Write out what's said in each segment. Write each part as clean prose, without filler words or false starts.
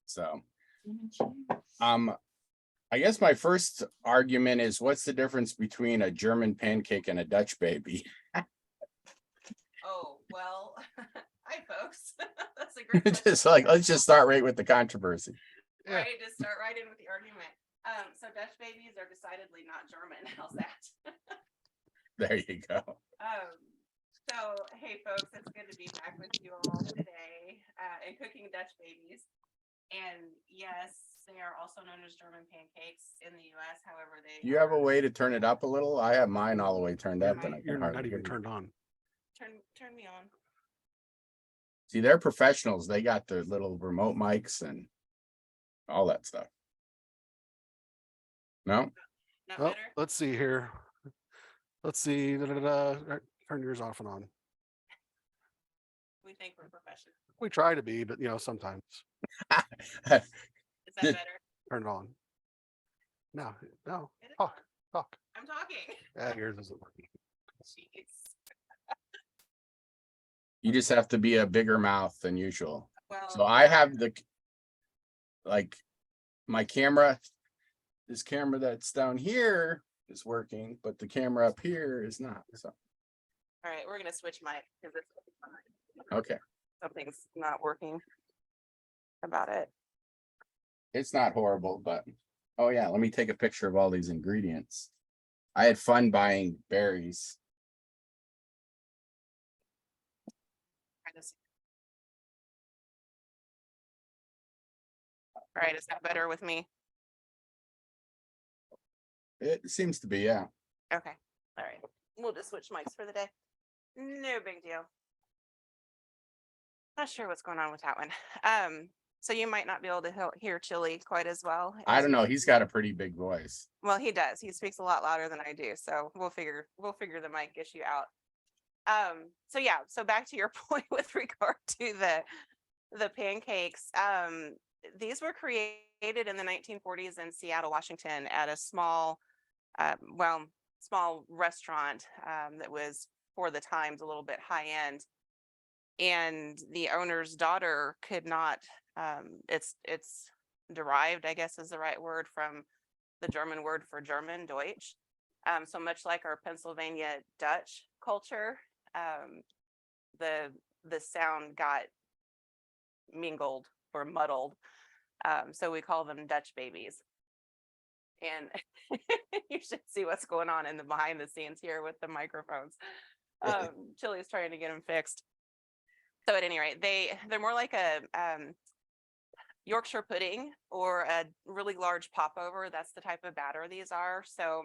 So, I guess my first argument is, what's the difference between a German pancake and a Dutch baby? Oh, well, hi folks. That's a great question. Just like, let's just start right with the controversy. Right, just start right in with the argument. So Dutch babies are decidedly not German. How's that? There you go. So hey folks, it's good to be back with you all today and cooking Dutch babies. And yes, they are also known as German pancakes in the US. However, they Do you have a way to turn it up a little? I have mine all the way turned up and I You're can not hardly even hear you. turned on. turn me on. See, they're professionals. They got their little remote mics and all that stuff. No? Not Well, better? let's see here. Let's see. Right, turn yours off and on. We think we're professional. We try to be, but sometimes Is that better? turn it on. No, It is talk. I'm talking. Yeah, yours isn't working. Jeez. You just have to be a bigger mouth than usual. Well, So I have my camera, this camera that's down here is working, but the camera up here is not. So, all right, we're gonna switch mic because it's okay. something's not working about it. It's not horrible, but oh yeah, let me take a picture of all these ingredients. I had fun buying berries. All right, is that better with me? It seems to be, yeah. Okay, all right. We'll just switch mics for the day. No big deal. Not sure what's going on with that one. So you might not be able to hear Chili quite as well. I don't know. He's got a pretty big voice. Well, he does. He speaks a lot louder than I do. So we'll figure the mic issue out. So yeah, so back to your point with regard to the pancakes. These were created in the 1940s in Seattle, Washington at a small restaurant that was for the times a little bit high end. And the owner's daughter could not, it's derived, I guess is the right word, from the German word for German, Deutsch. So much like our Pennsylvania Dutch culture, the sound got mingled or muddled. So we call them Dutch babies. And you should see what's going on in the behind the scenes here with the microphones. Chili's trying to get them fixed. So at any rate, they're more like a Yorkshire pudding or a really large popover. That's the type of batter these are. So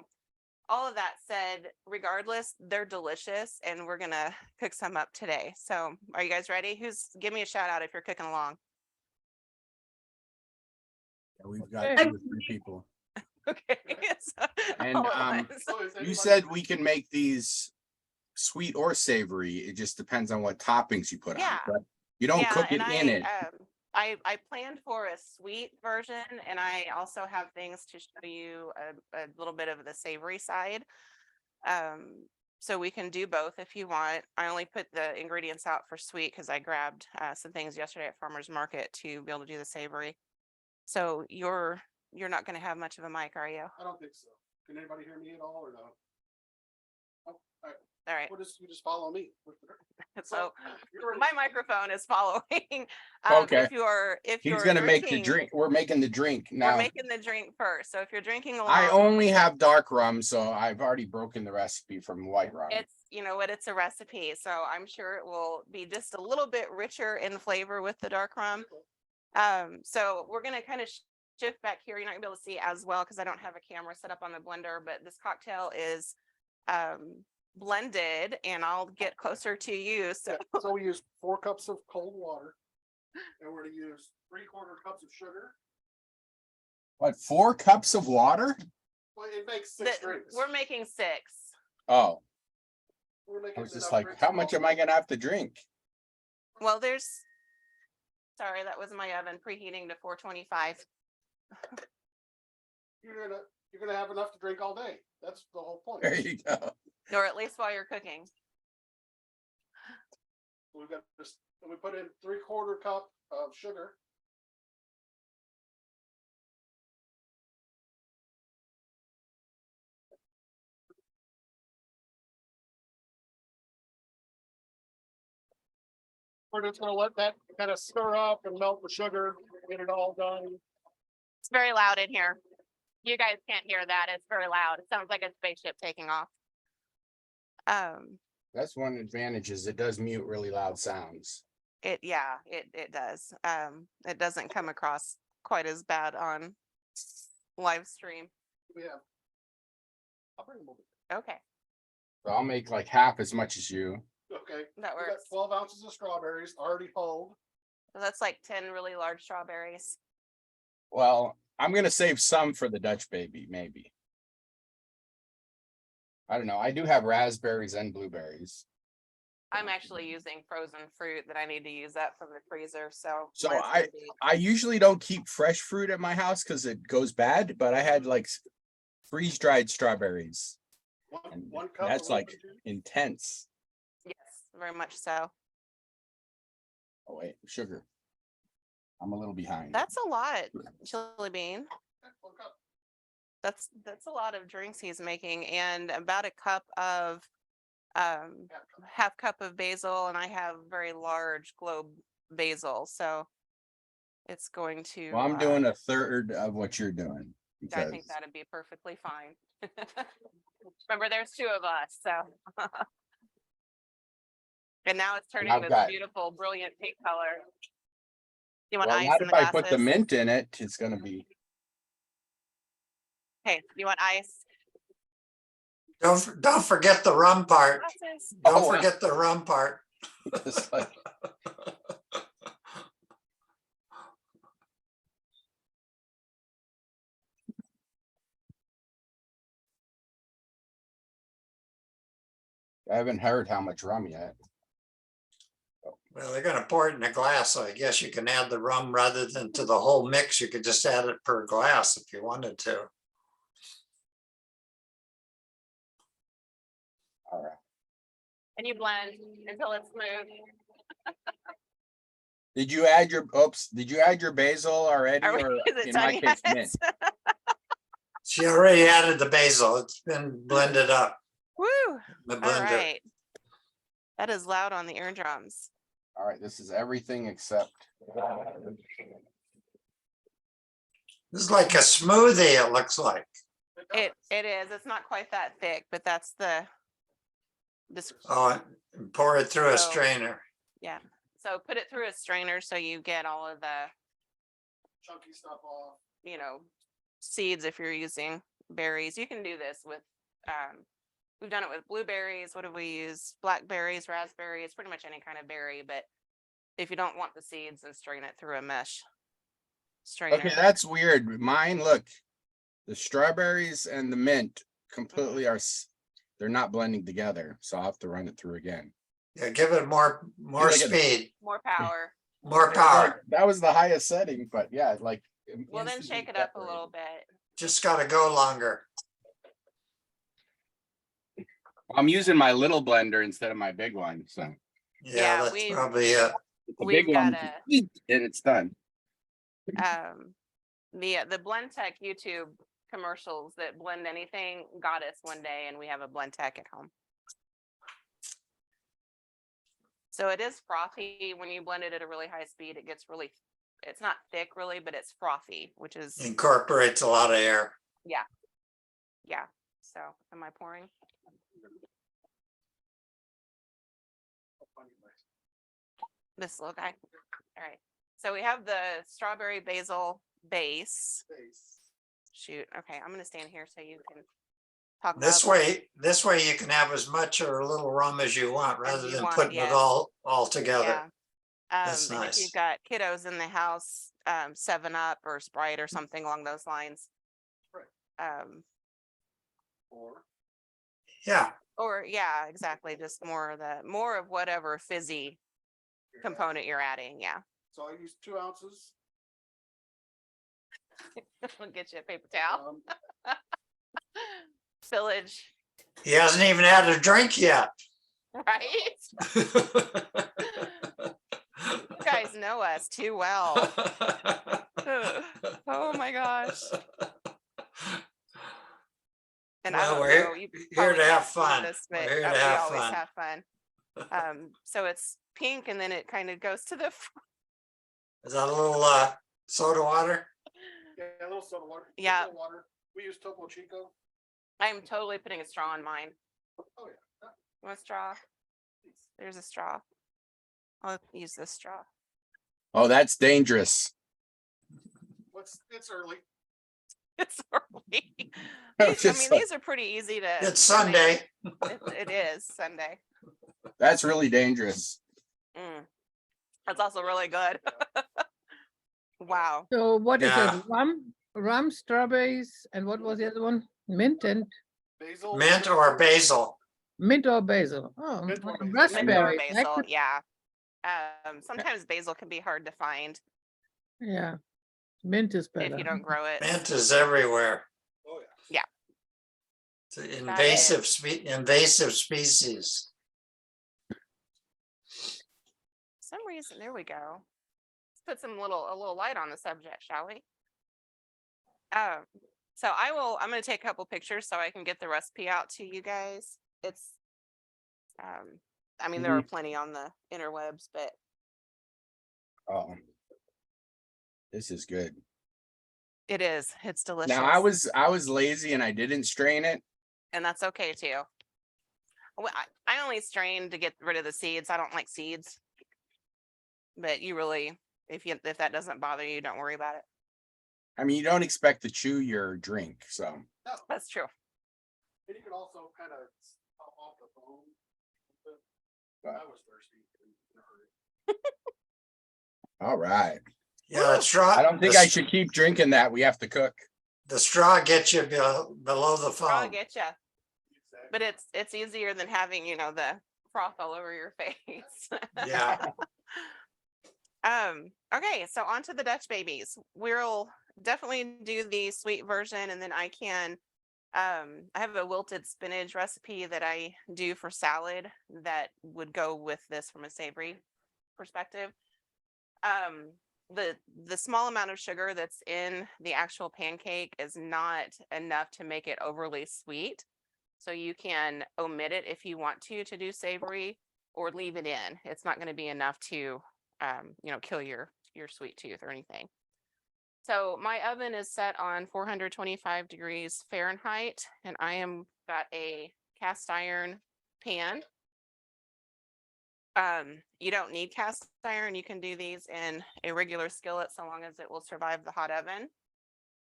all of that said, regardless, they're delicious and we're gonna cook some up today. So are you guys ready? Give me a shout out if you're cooking along. Yeah, we've got 2 or 3 people. Okay. And you said we can make these sweet or savory. It just depends on what toppings you put on. But you don't cook it in it. I planned for a sweet version, and I also have things to show you a little bit of the savory side. So we can do both if you want. I only put the ingredients out for sweet because I grabbed some things yesterday at farmer's market to be able to do the savory. So you're not going to have much of a mic, are you? I don't think so. Can anybody hear me at all or no? Oh, all right. You just follow me. So my microphone is following. Okay. If he's gonna make the drink. We're making the drink now. We're making the drink first. So if you're drinking along, I only have dark rum, so I've already broken the recipe from white rum. It's a recipe, so I'm sure it will be just a little bit richer in flavor with the dark rum. So we're gonna kind of shift back here. You're not gonna be able to see as well because I don't have a camera set up on the blender, but this cocktail is blended, and I'll get closer to you. So we use 4 cups of cold water, and we're to use 3/4 cups of sugar. What, 4 cups of water? Well, it makes 6 drinks. We're making 6. Oh, We're making I was just like, how much am I gonna have to drink? Well, sorry, that was my oven preheating to 425. You're gonna have enough to drink all day. That's the whole point. There you go. Or at least while you're cooking. we've got this, we put in 3/4 cup of sugar. We're just gonna let that kind of stir up and melt the sugar, get it all done. It's very loud in here. You guys can't hear that. It's very loud. It sounds like a spaceship taking off. That's one advantage is it does mute really loud sounds. It does. It doesn't come across quite as bad on live stream. Yeah. I'll bring them over. Okay, So I'll make like half as much as you. Okay. that We got works. 12 ounces of strawberries already pulled. So that's like 10 really large strawberries. Well, I'm gonna save some for the Dutch baby, maybe. I don't know. I do have raspberries and blueberries. I'm actually using frozen fruit that I need to use that from the freezer. So So mine's gonna be- I usually don't keep fresh fruit at my house because it goes bad, but I had like freeze-dried strawberries. And One cup. that's of like lemon juice. intense. yes, very much so. Oh wait, sugar. I'm a little behind. That's a lot, chili bean. Okay, 1 cup. That's a lot of drinks he's making, and about a cup of Half cup. half cup of basil, and I have very large globe basil, so it's going to Well, I'm doing a third of what you're doing I because think that'd be perfectly fine. Remember, there's 2 of us, so and now it's turning I've this got- beautiful, brilliant pink color. You want well, ice not in if the I put the glasses? mint in it, it's gonna be. Hey, you want ice? Don't forget the rum part. Glasses? Don't Oh, forget the rum part. It's like, I haven't heard how much rum yet. Well, they're gonna pour it in a glass, so I guess you can add the rum rather than to the whole mix. You could just add it per glass if you wanted to. All right. And you blend until it's smooth. Did you add your basil already? Are we- Or is it in done my case, yet? mint? She already added the basil. It's been blended up. Woo! The All blender. right. That is loud on the eardrums. All right, this is everything except. This is like a smoothie, it looks like. It is. It's not quite that thick, but that's the this Oh, and pour it through a So- strainer. yeah. So put it through a strainer so you get all of the, Chunky stuff off. you know, seeds if you're using berries. You can do this with we've done it with blueberries. What have we used? Blackberries, raspberries, pretty much any kind of berry, but if you don't want the seeds, then strain it through a mesh strainer. Okay, that's weird. Mine, look, the strawberries and the mint completely are. They're not blending together, so I'll have to run it through again. Yeah, give it more Look at it. speed, More power. more Like, power. that was the highest setting, but yeah, like. Well, then instantly shake it up a separated. little bit. Just gotta go longer. I'm using my little blender instead of my big one, so. Yeah, Yeah, that's we- probably it. The We've big one, got and it's done. The Blendtec YouTube commercials that blend anything got us one day, and we have a Blendtec at home. So it is frothy when you blend it at a really high speed. It gets really, it's not thick really, but it's frothy, which is Incorporates a lot of air. yeah. So am I pouring? This little guy. All right. So we have the strawberry basil base. Shoot. Okay, I'm gonna stand here so you can talk about This way you can have as much or a little rum as you want rather you than want, putting it yes. all together. Yeah. That's And if nice. you've got kiddos in the house, 7-Up or Sprite or something along those lines. Yeah, Or yeah, exactly. Just more of whatever fizzy component you're adding. Yeah. So I use 2 ounces. We'll get you a paper towel. Spillage, he hasn't even had a drink yet. right? know us too well. Oh my gosh. And I Well, don't we're know, you here probably to have can't see fun. this, We're but here to we have always fun. have fun. So it's pink and then it kind of goes to the Is that a little soda water? Yeah, a little soda water. Yeah. Topo water. We use Topo Chico. I'm totally putting a straw in mine. Oh yeah. Want a straw? There's a straw. I'll use this straw. Oh, that's dangerous. It's early. It's early. It's I just mean, like- these are pretty easy to. It's Sunday. It is Sunday. That's really dangerous. Mm. That's also really good. Wow. So what is Yeah. it? Rum, strawberries, and what was the other one? Mint and Basil. Mint or basil? mint or basil? Oh, Mint or basil. Mint or raspberry. basil, yeah. Sometimes basil can be hard to find Yeah, mint is if better. you don't grow it. Mint is everywhere. Oh yeah. It's an invasive invasive species. For some reason, there we go. Let's put a little light on the subject, shall we? So I'm going to take a couple pictures so I can get the recipe out to you guys. It's, I mean, there are plenty on the interwebs, but Oh, this is good. it is. It's delicious. Now I was lazy and I didn't strain it. And that's okay too. Well, I only strain to get rid of the seeds. I don't like seeds. But you really, if that doesn't bother you, don't worry about it. I mean, you don't expect to chew your drink, so. No. That's true. And you can also kind of pop off the bone. Right. I was thirsty. In a hurry. All right. Yeah, the straw. I don't think I should keep drinking that. We have to cook. The straw gets you below the I'll foam. get you. Exactly. But it's easier than having, the froth all over your face. Yeah. Okay, so on to the Dutch babies. We'll definitely do the sweet version, and then I have a wilted spinach recipe that I do for salad that would go with this from a savory perspective. The small amount of sugar that's in the actual pancake is not enough to make it overly sweet. So you can omit it if you want to do savory, or leave it in. It's not going to be enough to kill your sweet tooth or anything. So my oven is set on 425 degrees Fahrenheit, and I am got a cast iron pan. You don't need cast iron. You can do these in a regular skillet so long as it will survive the hot oven.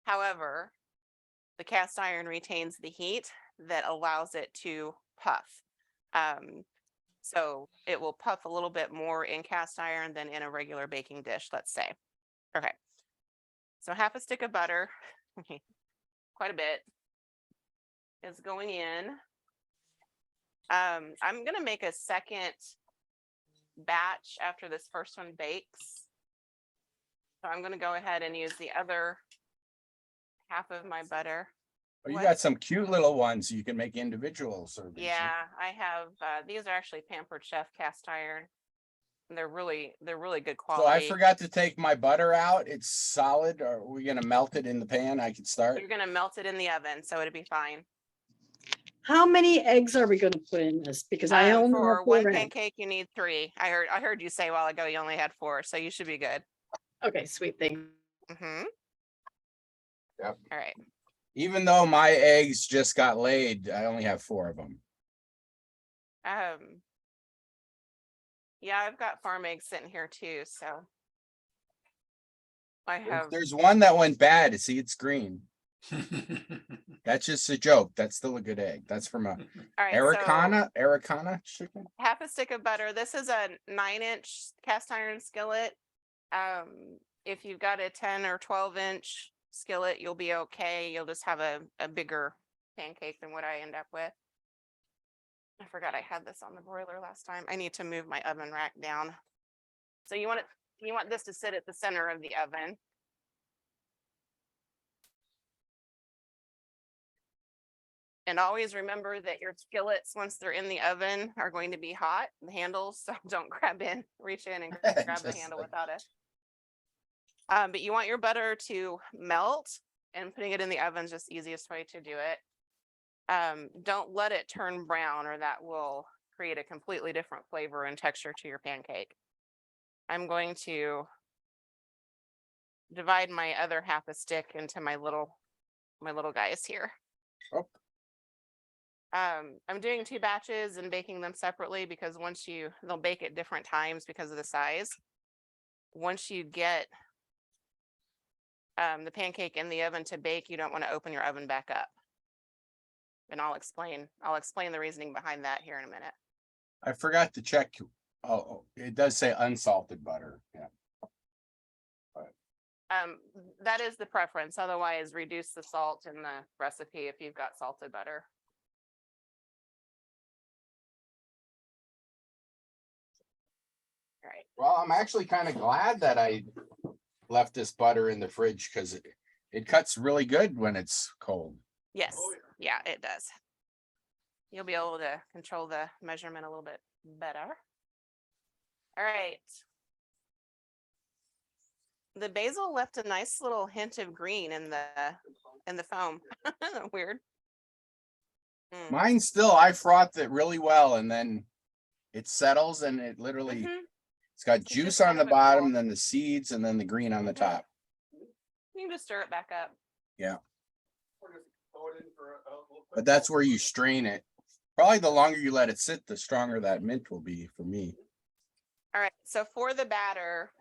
However, the cast iron retains the heat that allows it to puff. So it will puff a little bit more in cast iron than in a regular baking dish, let's say. Okay. So half a stick of butter, quite a bit, is going in. I'm going to make a second batch after this first one bakes. So I'm going to go ahead and use the other half of my butter. Oh, you What? got some cute little ones you can make individual servings. Yeah, I have, these are actually Pampered Chef cast iron. And they're really good So I quality. forgot to take my butter out. It's solid. Are we gonna melt it in the pan? I can start. You're going to melt it in the oven, so it'll be fine. How many eggs are we gonna put in this? Because I only For have one 4 eggs. pancake, you need 3. I heard you say a while ago you only had 4, so you should be good. Okay, sweet thing. Mm-hmm. Yep. All right. Even though my eggs just got laid, I only have 4 of them. Yeah, I've got farm eggs sitting here too, so I have. There's one that went bad. See, it's green. That's just a joke. That's still a good egg. That's from a All right, Araucana chicken. so half a stick of butter. This is a 9-inch cast iron skillet. If you've got a 10 or 12-inch skillet, you'll be okay. You'll just have a bigger pancake than what I end up with. I forgot I had this on the broiler last time. I need to move my oven rack down. So you want this to sit at the center of the oven. And always remember that your skillets, once they're in the oven, are going to be hot, the handles, so don't reach in and grab the Just handle like- without it. But you want your butter to melt, and putting it in the oven is just the easiest way to do it. Don't let it turn brown, or that will create a completely different flavor and texture to your pancake. I'm going to divide my other half a stick into my little guys here. Oh. I'm doing 2 batches and baking them separately because they'll bake at different times because of the size. Once you get the pancake in the oven to bake, you don't want to open your oven back up. And I'll explain the reasoning behind that here in a minute. I forgot to check. Oh, it does say unsalted butter. Yeah. That is the preference. Otherwise, reduce the salt in the recipe if you've got salted butter. All right. Well, I'm actually kind of glad that I left this butter in the fridge because it cuts really good when it's cold. Yes. Oh, Yeah, it does. You'll be able to control the measurement a little bit better. All right. The basil left a nice little hint of green in the foam. Weird. Mine still, I frothed it really well and then it settles and it literally, Mhm. it's got It's juice just on kind the of a bottom, cool- then the seeds, and then the green on the Mhm. top. You can just stir it back up. Yeah. Or just throw it in for a little But that's where you strain it. Probably the longer you let it sit, the stronger that mint will be for me. All right, so for the batter,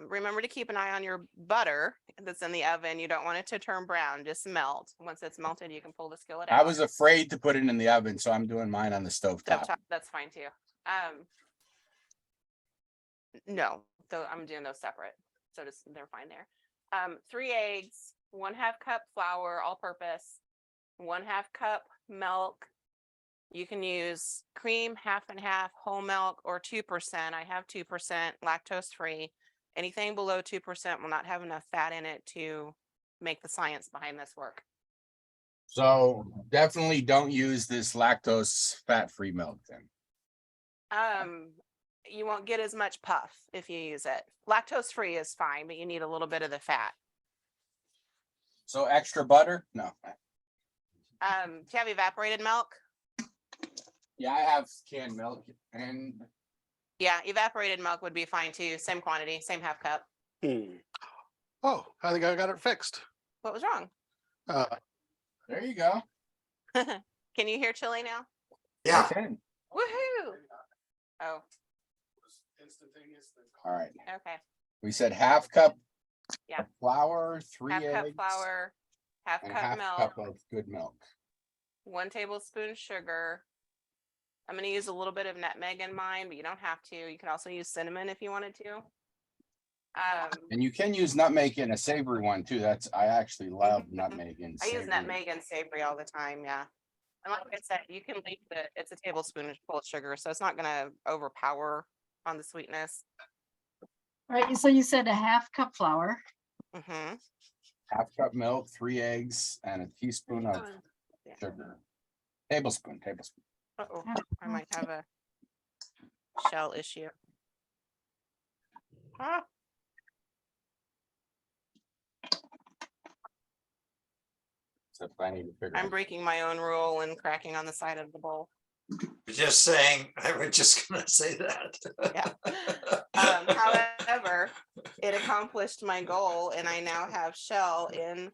remember to keep an eye on your butter that's in the oven. You don't want it to turn brown, just melt. Once it's melted, you can pull the skillet out. I was afraid to put it in the oven, so I'm doing mine on the stovetop. That's fine too. No, so I'm doing those separate. So they're fine there. 3 eggs, 1/2 cup flour, all purpose, 1/2 cup milk. You can use cream, 1/2 and 1/2, whole milk, or 2%. I have 2% lactose free. Anything below 2% will not have enough fat in it to make the science behind this work. So definitely don't use this lactose fat-free milk then. You won't get as much puff if you use it. Lactose free is fine, but you need a little bit of the fat. So extra butter? No. Do you have evaporated milk? Yeah, I have canned milk and Yeah, evaporated milk would be fine too. Same quantity, same 1/2 cup. Oh, I think I got it fixed. What was wrong? there you go. Can you hear chili now? Yeah, I can. Woohoo! Oh, Instantaneous. All right. okay. We said 1/2 cup. Yeah. of flour, 3 1/2 cup eggs, flour, 1/2 and cup 1/2 milk, cup of good milk. 1 tablespoon sugar. I'm going to use a little bit of nutmeg in mine, but you don't have to. You can also use cinnamon if you wanted to. And you can use nutmeg in a savory one too. I actually love nutmeg in I use savory. nutmeg and savory all the time. Yeah. And like I said, you can leave it's a tablespoon full of sugar, so it's not going to overpower on the sweetness. Right, so you said 1/2 cup flour. Mm-hmm. 1/2 cup milk, 3 eggs, and a teaspoon of sugar. Tablespoon. Uh-oh, I might have a shell issue. Ah. So I need to figure I'm out. breaking my own rule and cracking on the side of the bowl. just saying, I was just gonna say that. However, it accomplished my goal and I now have shell in.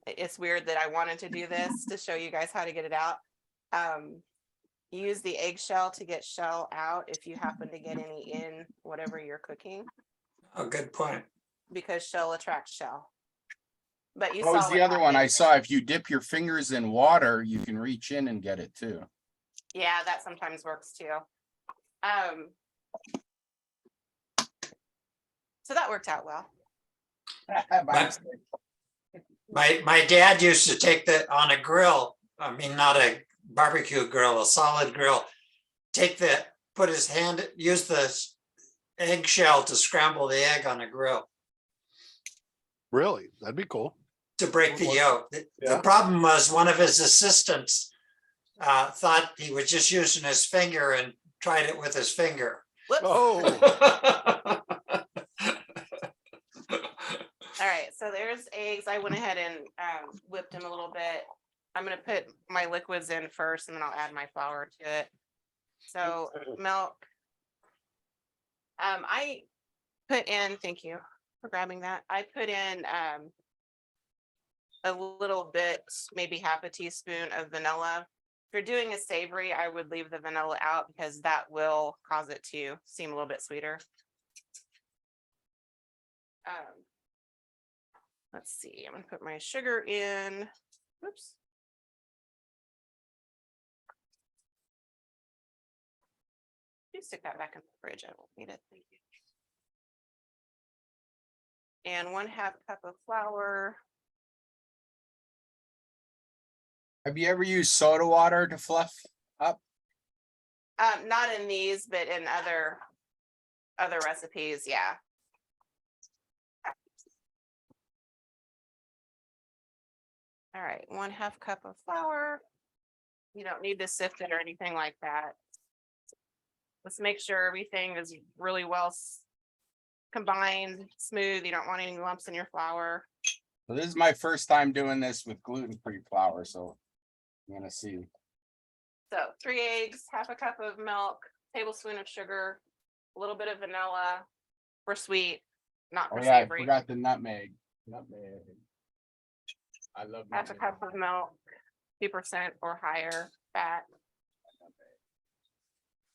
It's weird that I wanted to do this to show you guys how to get it out. Use the eggshell to get shell out if you happen to get any in whatever you're cooking, Oh, good point. because shell attracts shell. But you What was saw the what other one I happened. saw? If you dip your fingers in water, you can reach in and get it too. Yeah, that sometimes works too. So that worked out well. My dad used to take that on a grill. I mean, not a barbecue grill, a solid grill. Use the eggshell to scramble the egg on a grill Really? That'd be cool. to break the yolk. The Yeah. problem was one of his assistants thought he was just using his finger and tried it with his finger. Whoops. Oh, All right, so there's eggs. I went ahead and whipped them a little bit. I'm gonna put my liquids in first and then I'll add my flour to it. So milk. I put in, thank you for grabbing that. I put in a little bit, maybe half a teaspoon of vanilla. If you're doing a savory, I would leave the vanilla out because that will cause it to seem a little bit sweeter. Let's see, I'm gonna put my sugar in. Oops. You stick that back in the fridge. I won't need it. Thank you. And 1/2 cup of flour. Have you ever used soda water to fluff up? Not in these, but in other recipes, yeah. All right, 1/2 cup of flour. You don't need to sift it or anything like that. Let's make sure everything is really well combined, smooth. You don't want any lumps in your flour. So this is my first time doing this with gluten-free flour, so I'm gonna see. So 3 eggs, 1/2 cup of milk, tablespoon of sugar, a little bit of vanilla for sweet, not Oh for yeah, I savory. forgot the nutmeg. Nutmeg. I love 1/2 nutmeg. cup of milk, 2% or higher fat,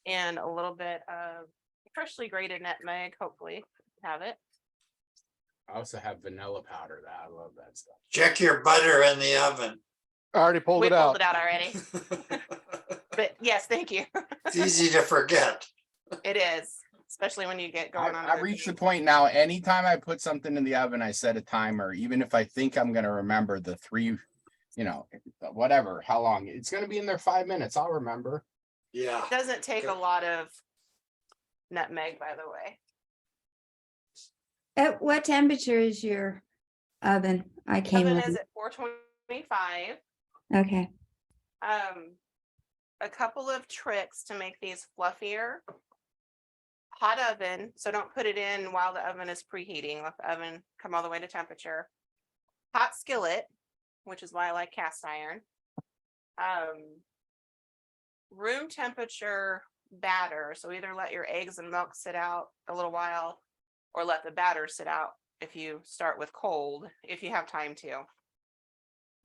and a little bit of freshly grated nutmeg, hopefully have it. I also have vanilla powder. That I love that stuff. Check your butter in the oven. I already pulled We it pulled out. it out already, but yes, thank you. It's easy to forget. It is, especially when you get going on. I other reached the things. point now, anytime I put something in the oven, I set a timer, even if I think I'm gonna remember the 3, whatever, how long. It's gonna be in there 5 minutes. I'll remember. Yeah. It doesn't take a Good. lot of nutmeg, by the way. At what temperature is your oven? I came Oven in. is at 425. Okay. A couple of tricks to make these fluffier. Hot oven, so don't put it in while the oven is preheating. Let the oven come all the way to temperature. Hot skillet, which is why I like cast iron. Room temperature batter, so either let your eggs and milk sit out a little while or let the batter sit out if you start with cold, if you have time to.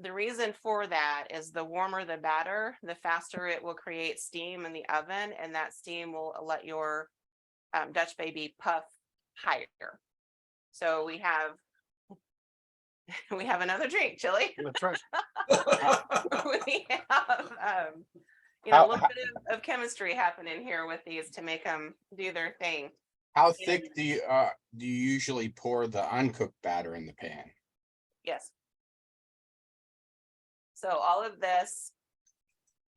The reason for that is the warmer the batter, the faster it will create steam in the oven, and that steam will let your Dutch baby puff higher. So we have another drink, Chili. That's right. We have a little bit of chemistry happening here with these to make them do their thing. How thick do you usually pour the uncooked batter in the pan? Yes. So all of this,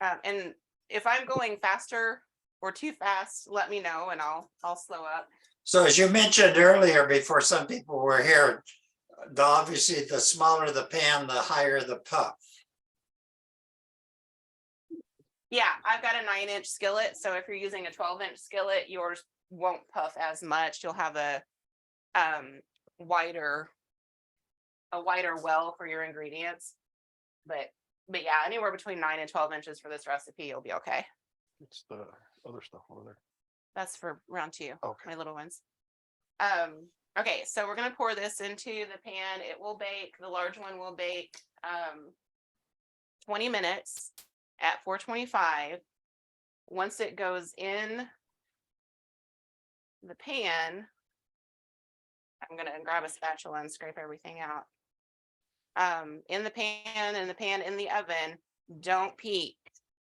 and if I'm going faster or too fast, let me know and I'll slow up. So as you mentioned earlier, before some people were here, obviously the smaller the pan, the higher the puff. Yeah, I've got a 9-inch skillet. So if you're using a 12-inch skillet, yours won't puff as much. You'll have a wider well for your ingredients. But yeah, anywhere between 9 and 12 inches for this recipe, you'll be okay. It's the other stuff over there. That's for round 2, Okay. my little ones. Okay, so we're gonna pour this into the pan. It will bake, the large one will bake 20 minutes at 425. Once it goes in the pan, I'm gonna grab a spatula and scrape everything out. In the pan, in the oven, don't peek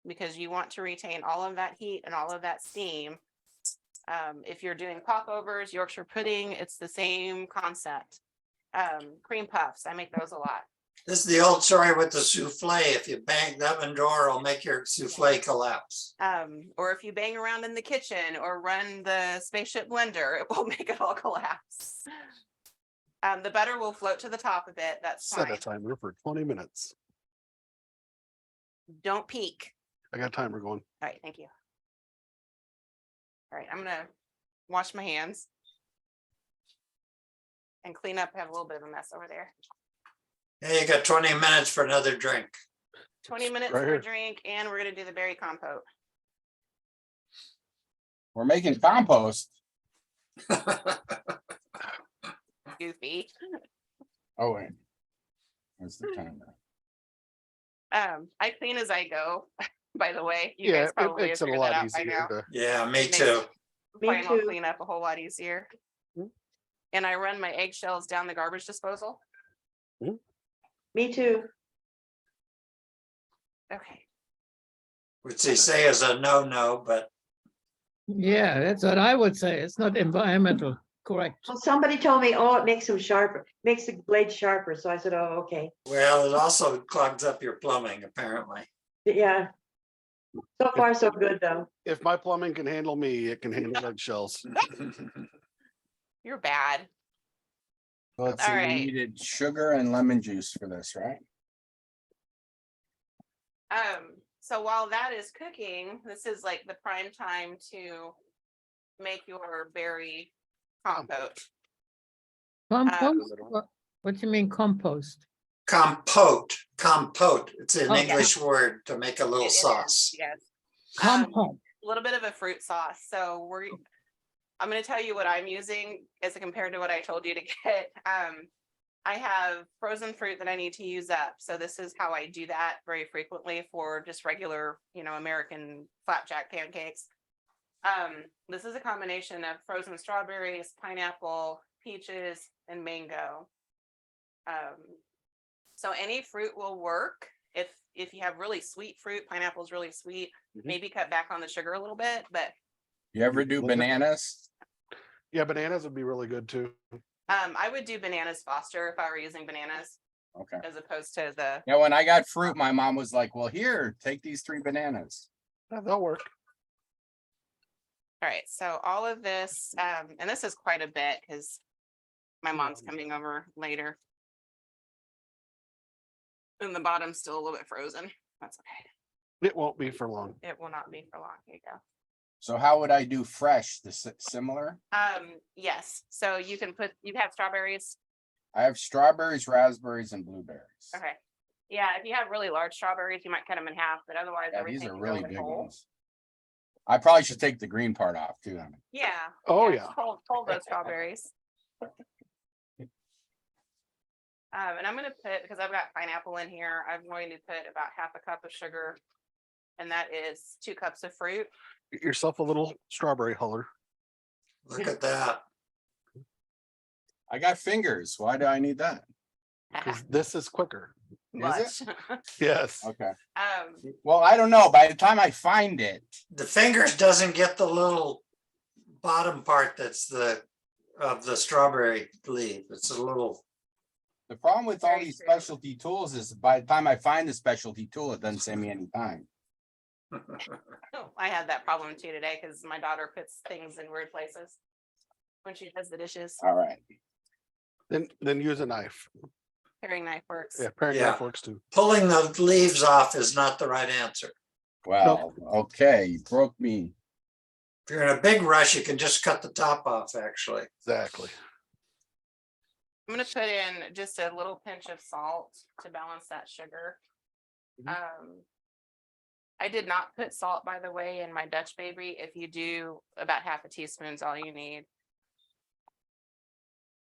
because you want to retain all of that heat and all of that steam. If you're doing popovers, Yorkshire pudding, it's the same concept. Cream puffs, I make those a lot. This is the old story with the souffle. If you bang the oven door, it'll make your souffle collapse. Or if you bang around in the kitchen or run the spaceship blender, it will make it all collapse. The butter will float to the top of it. That's Set fine. a timer for 20 minutes. Don't peek. I got a timer going. All right, thank you. All right, I'm gonna wash my hands and clean up. I have a little bit of a mess over there. Hey, you got 20 minutes for another drink. 20 minutes Right for here. a drink, and we're gonna do the berry compote. We're making compost. Goofy. Oh, wait. Where's the timer? I clean as I go, by the way. You Yeah, guys it probably makes have it a figured that lot out by easier now. to. Yeah, me It makes too. Me Final too. cleanup a whole lot easier. Mhm. And I run my eggshells down the garbage disposal. Me too. Okay. Which they say is a no-no, but Yeah, that's what I would say. It's not environmental correct. Well, somebody told me, oh, it makes them sharper, makes the blade sharper. So I said, oh, okay. well, it also clogs up your plumbing, apparently. Yeah. So far, so good though. If my plumbing can handle me, it can handle eggshells. You're bad. So let's All see, we right. needed sugar and lemon juice for this, right? So while that is cooking, this is like the prime time to make your berry compote. Compost? What do you mean compost? Compote. It's an Oh, English word to make a little It is, sauce. yes. Compost. A little bit of a fruit sauce. So I'm going to tell you what I'm using as compared to what I told you to get. I have frozen fruit that I need to use up. So this is how I do that very frequently for just regular, American flapjack pancakes. This is a combination of frozen strawberries, pineapple, peaches, and mango. So any fruit will work. If you have really sweet fruit, pineapple is really sweet, maybe cut back on the sugar a little bit, but You ever do bananas? Yeah, bananas would be really good too. I would do bananas Foster if I were using bananas Okay. as opposed to the, Yeah, when I got fruit, my mom was like, well, here, take these 3 bananas. Yeah, that'll work. all right, so all of this, and this is quite a bit because my mom's coming over later. And the bottom's still a little bit frozen. That's okay. It won't be for long. It will not be for long. Here you go. So how would I do fresh? Similar? Yes, so you have strawberries. I have strawberries, raspberries, and blueberries. Okay. Yeah, if you have really large strawberries, you might cut them in half, but otherwise Yeah, everything these are can really go in big whole. ones. I probably should take the green part off too. Yeah. Oh, yeah. Hold those strawberries. And I'm gonna put, because I've got pineapple in here, I'm going to put about half a cup of sugar. And that is 2 cups of fruit. Get yourself a little strawberry huller. Look at that. I got fingers. Why do I need that? Because this is quicker. Much. Yes. Okay. Well, I don't know. By the time I find it, The fingers doesn't get the little bottom part that's of the strawberry leaf. It's a little, the problem with all Very these true. specialty tools is by the time I find the specialty tool, it doesn't save me any time. I had that problem too today because my daughter puts things in weird places when she does the dishes. All right. Then use a knife. Paring knife works. Yeah, paring Yeah. knife works too. pulling the leaves off is not the right answer. Well, okay, you broke me. If you're in a big rush, you can just cut the top off, actually. Exactly. I'm gonna put in just a little pinch of salt to balance that sugar. I did not put salt, by the way, in my Dutch baby. If you do, about half a teaspoon is all you need.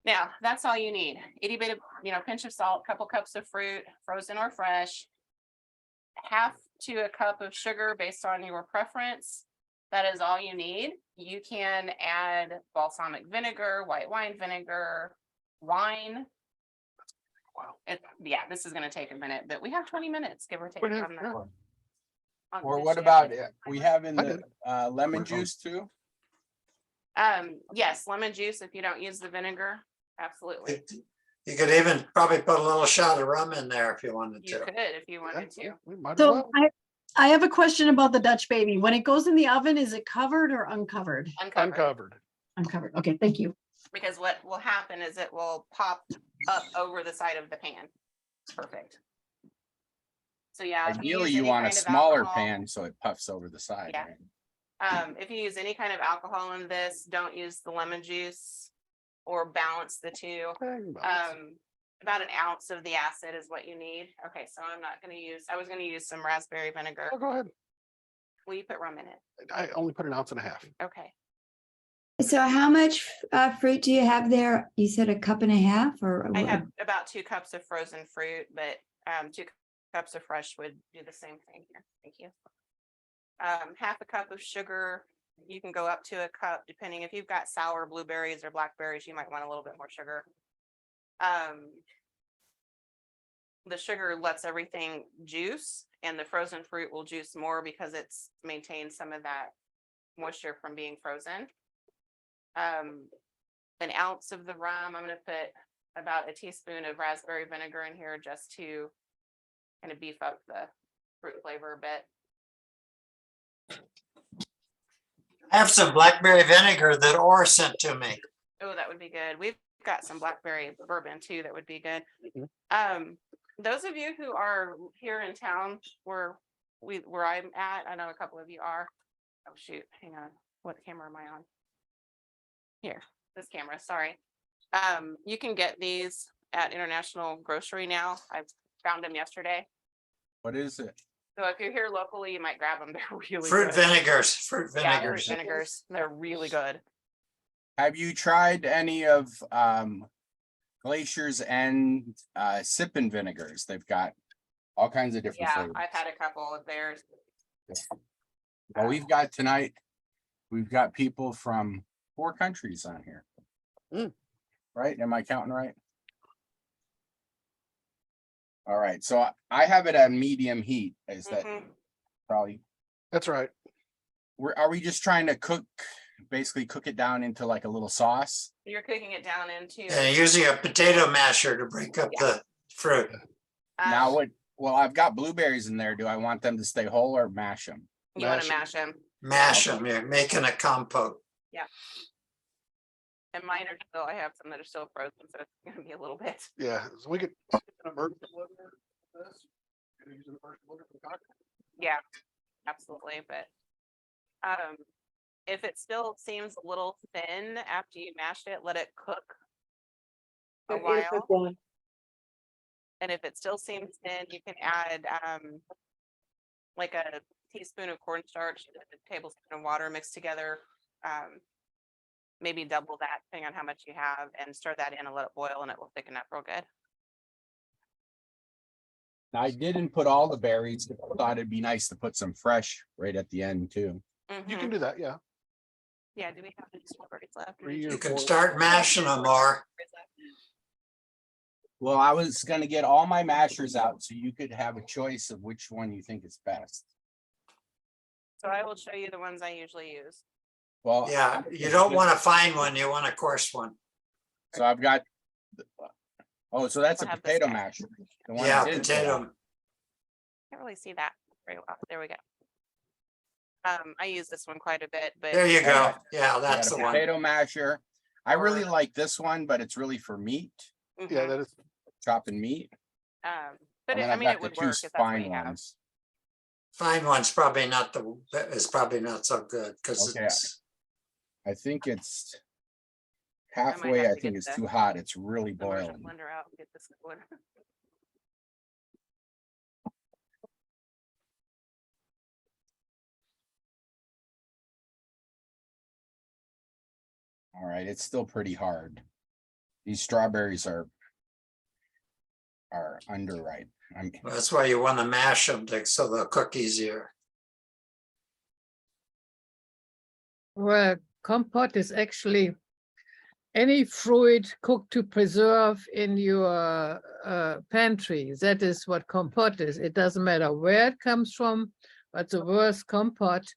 Now, that's all you need. Itty bit of, pinch of salt, couple cups of fruit, frozen or fresh. Half to a cup of sugar based on your preference. That is all you need. You can add balsamic vinegar, white wine vinegar, wine. Wow. This is gonna take a minute, but we have 20 minutes, give or take. Wait, on that. yeah. On Or this what shift. about, we have in I the did. lemon juice too? Yes, lemon juice if you don't use the vinegar, absolutely. You could even probably put a little shot of rum in there if you wanted You to. could if you wanted to. We might as So well. I have a question about the Dutch baby. When it goes in the oven, is it covered or uncovered? Uncovered. Uncovered. Uncovered. Okay, thank you. Because what will happen is it will pop up over the side of the pan. Perfect. So yeah. if you Ideally, use you any want a kind of smaller alcohol- pan so it puffs over the side. Yeah. right? If you use any kind of alcohol in this, don't use the lemon juice or balance the two. About an ounce of the acid is what you need. Okay, so I'm not gonna use, I was gonna use some raspberry vinegar. Oh, go ahead. Will you put rum in it? I only put 1.5 ounces. Okay. So how much fruit do you have there? You said 1.5 cups or? I have about 2 cups of frozen fruit, but 2 cups of fresh would do the same thing here. Thank you. 1/2 cup of sugar. You can go up to 1 cup, depending if you've got sour blueberries or blackberries, you might want a little bit more sugar. The sugar lets everything juice, and the frozen fruit will juice more because it's maintained some of that moisture from being frozen. 1 ounce of the rum. I'm going to put about a teaspoon of raspberry vinegar in here just to kind of beef up the fruit flavor a bit. I have some blackberry vinegar that Orr sent to me. Oh, that would be good. We've got some blackberry bourbon too. That would be good. Mhm. Those of you who are here in town where I'm at, I know a couple of you are. Oh shoot, hang on. What camera am I on? Here, this camera, sorry. You can get these at International Grocery now. I found them yesterday. What is it? So if you're here locally, you might grab them. They're really Fruit good. vinegars, fruit Yeah, vinegars. fruit vinegars. They're really good. Have you tried any of Glacier's and sipping vinegars? They've got all kinds of different Yeah, flavors. I've had a couple of theirs. Well, we've got tonight, we've got people from 4 countries on here. Mm. Right? Am I counting right? All right, so I have it at medium heat. Is that Mhm. probably, That's right. are we just trying to basically cook it down into like a little sauce? You're cooking it down into. And using a potato masher to break up the fruit. Now well, I've got blueberries in there. Do I want them to stay whole or mash them? You want to mash mash them. Mash them, you're making a compote. And mine are still, I have some that are still frozen, so it's gonna be a little bit. Yeah, so we could use an immersion blender for this. Could use an immersion blender for the cocktail. Yeah, absolutely, but if it still seems a little thin after you mashed it, let it cook a while. And if it still seems thin, you can add like a teaspoon of cornstarch, a tablespoon of water mixed together. Maybe double that depending on how much you have, and stir that in and let it boil, and it will thicken up real good. Now, I didn't put all the berries. I thought it'd be nice to put some fresh right at the end too. You Mhm. can do that, yeah. Yeah, do we have any strawberries left? 3 You or can 4. start mashing them more. Well, I was gonna get all my mashers out so you could have a choice of which one you think is best. So I will show you the ones I usually use. Well, Yeah, you don't want a fine one, you want a coarse one. So I've got. Oh, so that's a We'll have this potato guy. masher. the one I Yeah, didn't put potato. on. Can't really see that very well. There we go. I use this one quite a bit, but There you go. Yeah. Yeah, I got that's a the one. potato masher. I really Or- like this one, but it's really for meat, Yeah, mhm. that is. chopping meat. But And it, then I I've mean, got it the would two work if that's what fine you have. ones. Fine one's probably not is probably not so good because Okay. it's, I think it's might halfway. have I to think get it's the too hot. It's really Immersion boiling. blender out and get this going. All right, it's still pretty hard. These strawberries are underripe. that's why you want to mash them so they'll cook easier. Well, compote is actually any fruit cooked to preserve in your pantry. That is what compote is. It doesn't matter where it comes from, but the worst compote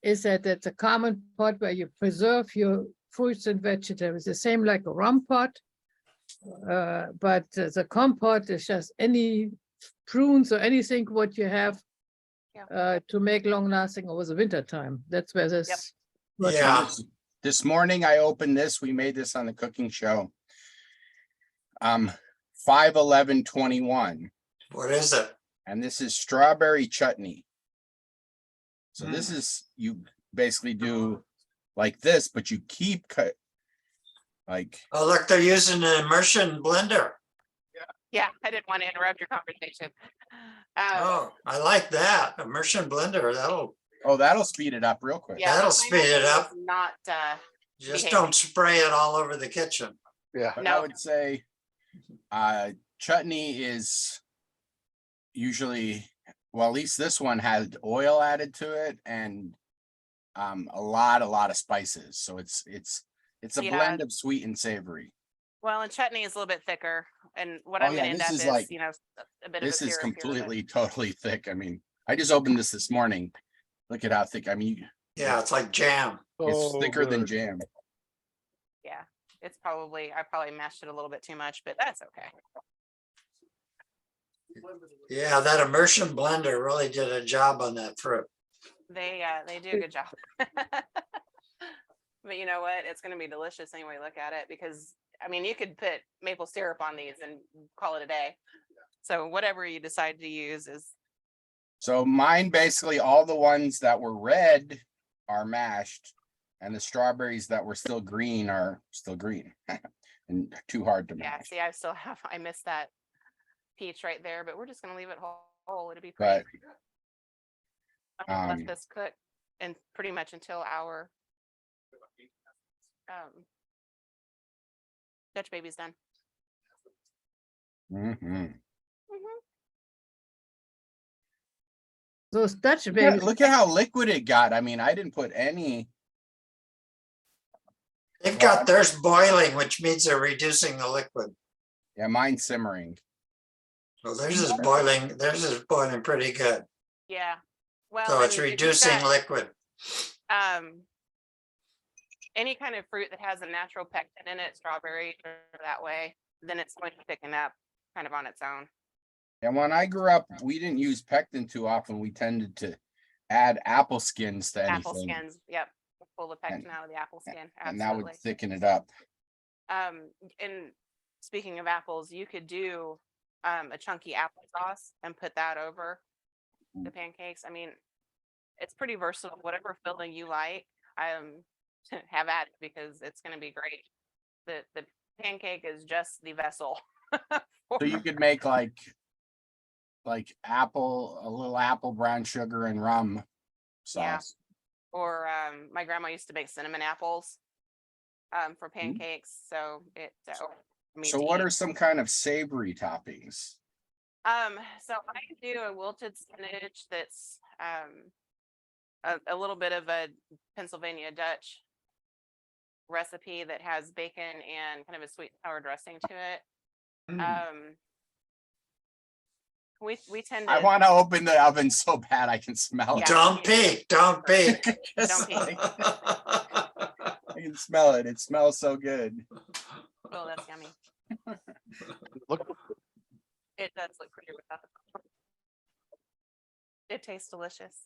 is that it's a common pot where you preserve your fruits and vegetables, the same like a rum pot. But the compote is just any prunes or anything what you have to make long lasting over the winter time. That's where this. Yep. Yeah, This morning I opened this. We made this on the cooking show. 5/11/21. what is it? And this is strawberry chutney. So this is, you basically do like this, but you keep cut like. Oh, look, they're using an immersion blender. Yeah, I didn't want to interrupt your conversation. Oh, I like that. Immersion blender. That'll speed it up real quick. Yeah, that'll the speed it pineapple up. is Not, Just behaving. don't spray it all over the kitchen. Yeah. But No. I would say chutney is usually, well, at least this one had oil added to it and a lot of spices. So it's a Yeah. blend of sweet and savory. well, and chutney is a little bit thicker. And what Oh, I'm yeah, gonna end this up is is, like- you know, a bit This of a is syrup here, but- completely, totally thick. I mean, I just opened this morning. Look at how thick. I mean, Yeah, it's like jam. it's thicker than good. jam. Yeah, it's probably, I probably mashed it a little bit too much, but that's okay. Yeah, that immersion blender really did a job on that fruit. They do a good job. But you know what? It's gonna be delicious any way you look at it, because I mean, you could put maple syrup on these and call it a day. So whatever you decide to use is, So mine, basically all the ones that were red are mashed and the strawberries that were still green are still green and too hard to yeah, mash. see, I missed that peach right there, but we're just gonna leave it whole. It'll be But pretty. I'm gonna let um, this cook and pretty much until our Dutch baby's done. mhm. Those Dutch Yeah, babies. look at how liquid it got. I mean, I didn't put any. They've got theirs boiling, which means they're reducing the liquid. Yeah, mine's simmering. Well, theirs is boiling pretty good. Yeah. Well, So it's and if you've reducing got, liquid. any kind of fruit that has a natural pectin in it, strawberry or that way, then it's going to thicken up kind of on its own. And when I grew up, we didn't use pectin too often. We tended to add apple skins to Apple anything, skins, yep, pull the pectin out of the apple skin, and that would absolutely. thicken it up. And speaking of apples, you could do a chunky applesauce and put that over the pancakes. I mean, it's pretty versatile. Whatever filling you like, have at it, because it's going to be great. The pancake is just the vessel. So you could make like a little apple, brown sugar, and rum Yeah. sauce. Or my grandma used to make cinnamon apples for pancakes. So So what are some kind of savory toppings? so I do a wilted spinach that's a little bit of a Pennsylvania Dutch recipe that has bacon and kind of a sweet sour dressing to it. We tend to I want to open the oven so bad I can smell it. Yeah. Don't peek, don't peek. Just Don't peek. like- I can smell it. It smells so good. oh, that's yummy. Look, It does look pretty without it. It tastes delicious.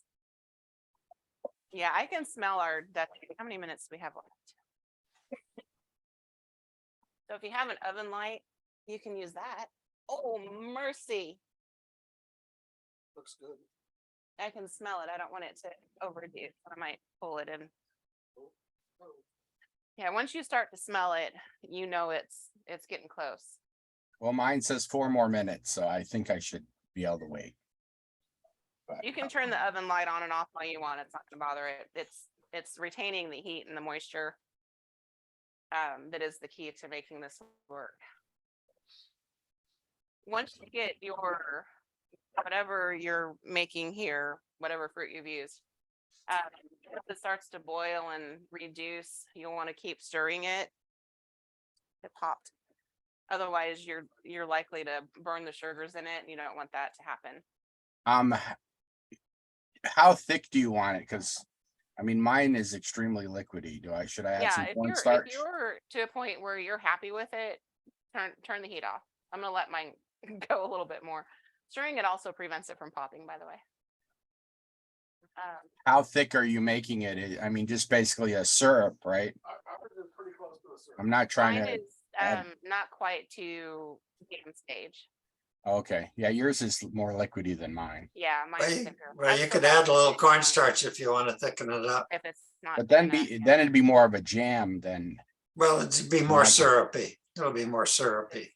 Yeah, I can smell our Dutch. How many minutes do we have left? So if you have an oven light, you can use that. Oh, mercy. looks good. I can smell it. I don't want it to overdo. So I might pull it in. Yeah, once you start to smell it, you know it's getting close. Well, mine says 4 more minutes, so I think I should be able to wait. But, You can turn the oven light on and off all you want. It's not going to bother it. It's retaining the heat and the moisture. That is the key to making this work. Once you get your whatever you're making here, whatever fruit you've used, if it starts to boil and reduce, you'll want to keep stirring it. It popped. Otherwise, you're likely to burn the sugars in it, and you don't want that to happen. how thick do you want it? Because I mean, mine is extremely liquidy. Should I add some If cornstarch? you're to a point where you're happy with it, turn the heat off. I'm gonna let mine go a little bit more. Stirring it also prevents it from popping, by the way. How thick are you making it? I mean, just basically a syrup, right? Ours is pretty close to the syrup. I'm not trying Mine to. is add- not quite to jam stage. Okay, yeah, yours is more liquidy than mine. Yeah, mine Well, is you, thicker. well, I you still could got add a little it, cornstarch if you want to thicken it up. If it's not. But thick then enough, then it'd be more of a jam than, Well, it'd be more syrupy. It'll be more syrupy.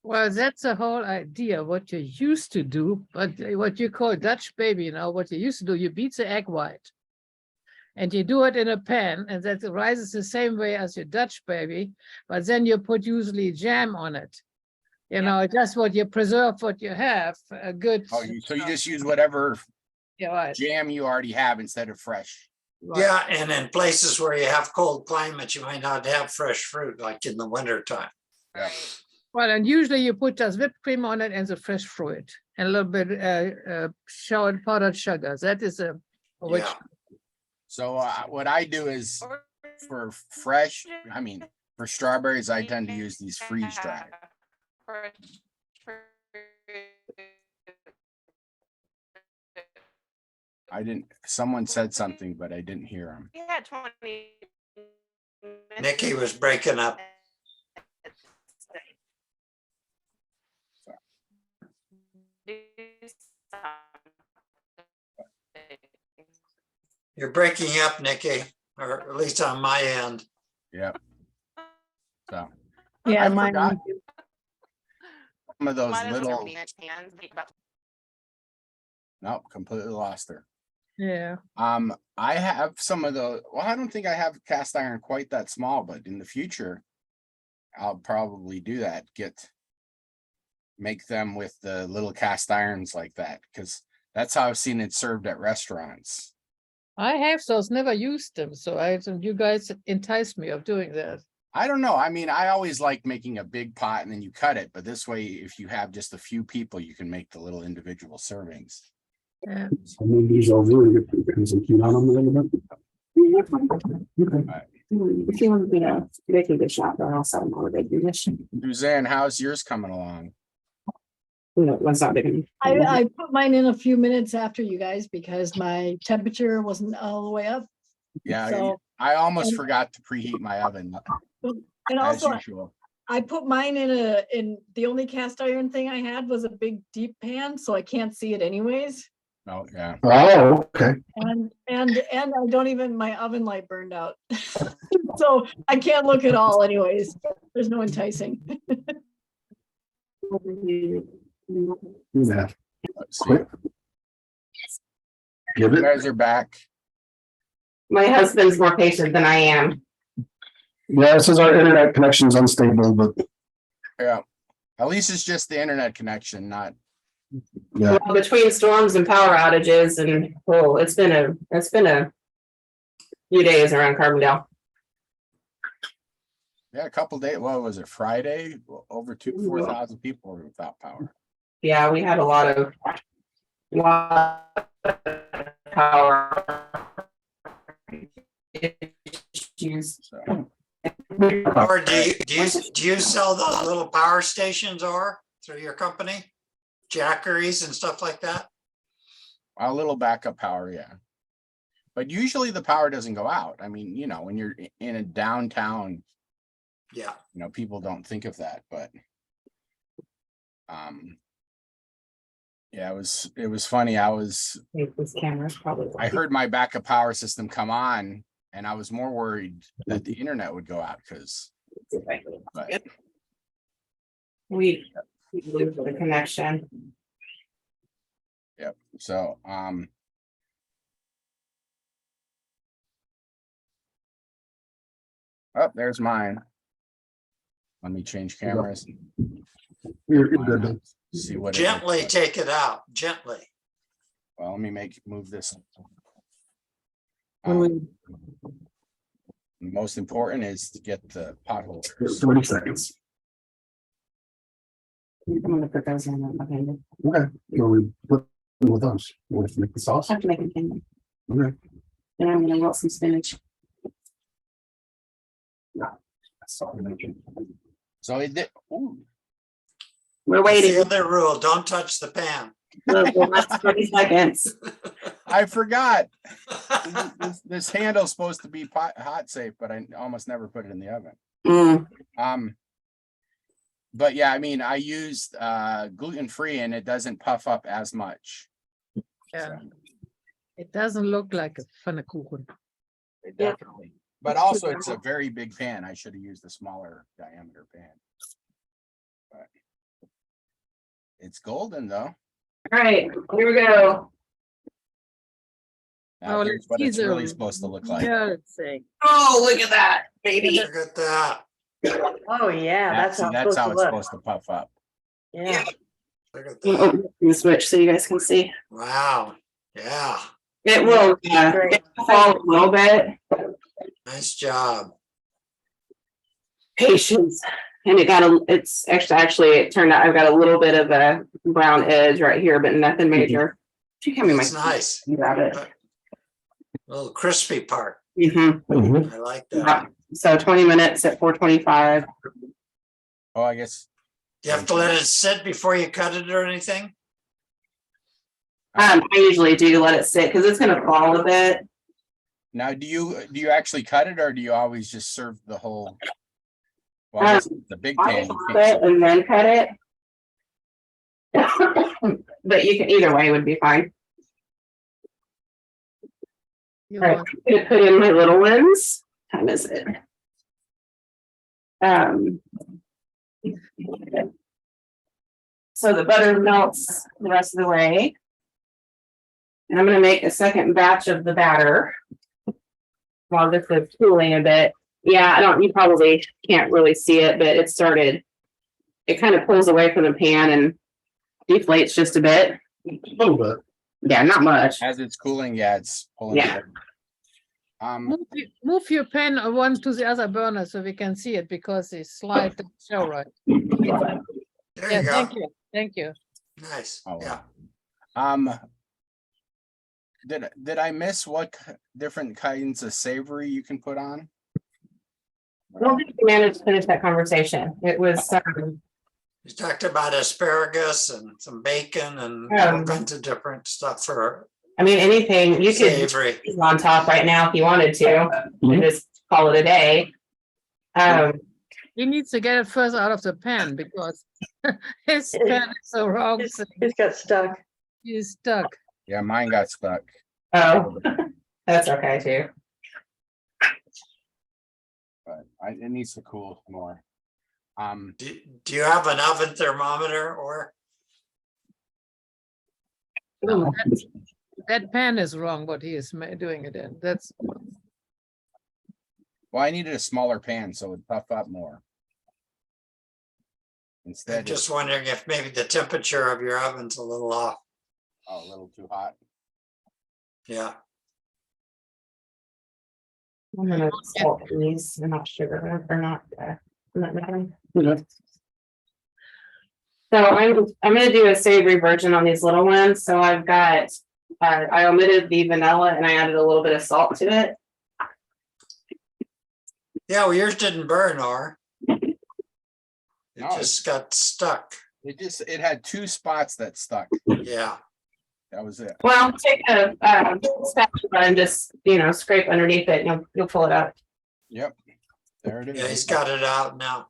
Well, that's the whole idea, what you used to do, but what you call Dutch baby now, what you used to do, you beat the egg white. And you do it in a pan, and that rises the same way as your Dutch baby, but then you put usually jam on it. You know, just what you preserve, what you have, a good. so you just use whatever Yeah, right. jam you already have instead of fresh. Right. Yeah, and in places where you have cold climates, you might not have fresh fruit like in the winter time. Yeah. Well, and usually you put just whipped cream on it and the fresh fruit and a little bit showered powdered sugar. That is a which Yeah. So what I do is for fresh, I mean, for strawberries, I tend to use these freeze dried. I didn't, someone said something, but I didn't hear them. Yeah, 20. Nikki was breaking up. You're breaking up, Nikki, or at least on my end. Yeah. So Yeah, I mine. forgot some of those Might as well little, be in its hands, but nope, completely lost her. yeah. I have some of the, well, I don't think I have cast iron quite that small, but in the future, I'll probably do that, make them with the little cast irons like that, because that's how I've seen it served at restaurants. I have those, never used them, so you guys enticed me of doing that. I don't know. I mean, I always like making a big pot and then you cut it, but this way, if you have just a few people, you can make the little individual servings. Yeah. I mean, these are really good because if you on them a little bit. Okay. If you want to be a baking dish shop, or also more baking dish. Suzanne, how's yours coming along? No, one's not big enough. I put mine in a few minutes after you guys because my temperature wasn't all the way up. Yeah, So- I almost and- forgot to preheat my oven And as also, usual. I put mine in the only cast iron thing I had was a big deep pan, so I can't see it anyways. Oh, yeah. Oh, okay. And I don't even, my oven light burned out. So I can't look at all anyways. There's no enticing. Yeah. Let's see. Quick. Give You it. guys are back. My husband's more patient than I am. Yeah, it says our internet connection is unstable, but Yeah. At least it's just the internet connection, not, yeah. Well, between storms and power outages and, oh, it's been a few days around Carbondale. yeah, a couple days. What was it? Friday? Over 4,000 people were without power. Yeah, we had a lot of power issues. So Or do you sell those little power stations or through your company? Jackeries and stuff like that? a little backup power, yeah. But usually the power doesn't go out. I mean, you know, when you're in a downtown, Yeah. you know, people don't think of that, but yeah, it was funny. This camera's probably. I heard my backup power system come on and I was more worried that the internet would go out because, but We lose the connection. yep. So oh, there's mine. Let me change cameras. You're good. See what it looks Gently like. take it out, gently. Well, let me move this. Mm. Most important is to get the pothole. 30 seconds. I'm gonna put those in. Okay. Well, we put them with us. We have to make the sauce. I have to make a can. Okay. Then I'm gonna roll some spinach. That's all we mentioned. So it did. Ooh, We're That's the waiting. other rule, don't touch the pan. The last 30 seconds. I forgot. This handle's supposed to be hot safe, but I almost never put it in the oven. Mm. But yeah, I mean, I used gluten-free and it doesn't puff up as much. Yeah. So, It doesn't look like a pfannkuchen. it Yeah. definitely. But also it's a very big pan. I should have used a smaller diameter pan. But it's golden though. All right, here we go. Now Oh, here's let's what see it's really the supposed to look like. carrot thing. Oh, look at that, baby. Look at that. Oh, yeah, that's how That's how it's it's supposed supposed to puff up. to look. Yeah. Look at I'm that. gonna open the switch so you guys can see. Wow. Yeah. It will Great. fall a little bit. Nice job. Patience. And it's actually, it turned out I've got a little bit of a brown edge right here, but nothing major. She can be my. That's nice. Grab it. Little crispy part. Mhm. I like that. So 20 minutes at 425. Oh, I guess. Do you have to let it sit before you cut it or anything? I usually do let it sit because it's gonna fall a bit. Now, do you actually cut it or do you always just serve the whole? Well, I guess the big I'll pan. pop it and then cut it. But you can, either way would be fine. You All right, want- I'm gonna put in my little ones. What time is it? So the butter melts the rest of the way. And I'm gonna make a second batch of the batter. While this is cooling a bit. Yeah, you probably can't really see it, but it started. It kind of pulls away from the pan and deflates just a bit. A little bit. Yeah, not much. As it's cooling, yeah, it's pulling. Yeah. Away. Move your pen one to the other burner so we can see it because the slide doesn't show right. There Yeah, you go. thank you. Thank you. Nice. Oh, Yeah. wow. Did I miss what different kinds of savory you can put on? I don't think we managed to finish that conversation. It was, You talked about asparagus and some bacon and all kinds of different stuff for I mean, anything you could savory. on top right now if you wanted to, and just call it a day. He needs to get it first out of the pan because his pan is so wrong. So It's got stuck. he's stuck. Yeah, mine got stuck. Oh, that's okay too. But it needs to cool more. Do you have an oven thermometer or? That pan is wrong, what he is doing it in. That's, Well, I needed a smaller pan so it would puff up more. I'm Instead, it's just wondering if maybe the temperature of your oven's a little off. a little too hot. Yeah. I'm gonna salt these, and not sugar, or not. Nothing. Okay. So I'm gonna do a savory version on these little ones. So I've got, I omitted the vanilla and I added a little bit of salt to it. Yeah, well, yours didn't burn, or it No, just got stuck. It had two spots that stuck. Yeah. That was it. Well, take a spatula and just, scrape underneath it and you'll pull it up. Yep. There it is. Yeah, he's got it out now.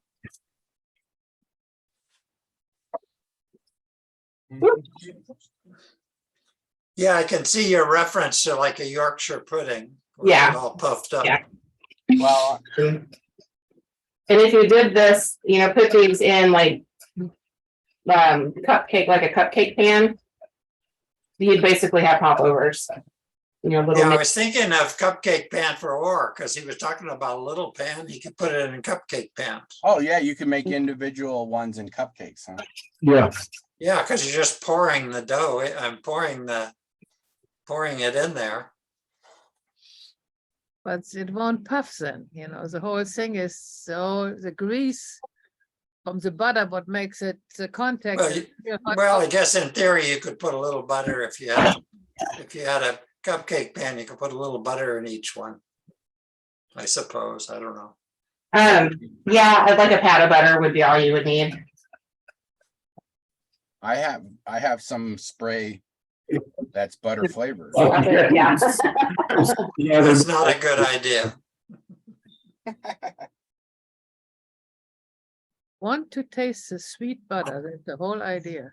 Yeah, I can see your reference to like a Yorkshire pudding. with Yeah. it all puffed up. Yeah. Well, And if you did this, put these in like cupcake, like a cupcake pan, you'd basically have popovers. Little Yeah, I mix. was thinking of cupcake pan for Orr, because he was talking about a little pan. He could put it in cupcake pans. oh yeah, you can make individual ones in cupcakes, huh? Yeah. Yeah, because you're just pouring the dough. I'm pouring it in there. but it won't puff then, the whole thing is so the grease from the butter, what makes it the contact. Well, is real hot. Well, I guess in theory, you could put a little butter if you had a cupcake pan, you could put a little butter in each one. I suppose. I don't know. Yeah, like a pat of butter would be all you would need. I have some spray that's butter flavored. Yeah. Yeah, That's not a good idea. Want to taste the sweet butter. That's the whole idea.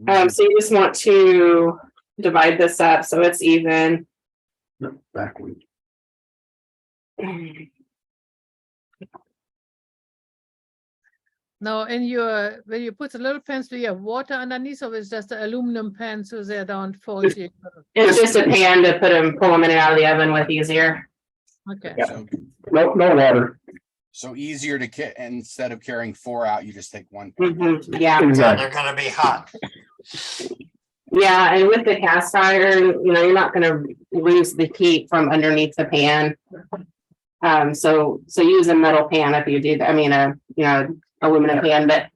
So you just want to divide this up so it's even. No, backward. Now, in your, when you put the little pans, do you have water underneath, or is just an aluminum pan so they don't fall to you? It's just a pan to pull them in and out of the oven with easier. Okay. So, No water. so easier to instead of carrying 4 out, you just take 1. pan. Mhm, yeah. Yeah, Exactly. they're gonna be hot. Yeah, and with the cast iron, you're not gonna lose the heat from underneath the pan. So use a metal pan if you do that. I mean, aluminum pan, but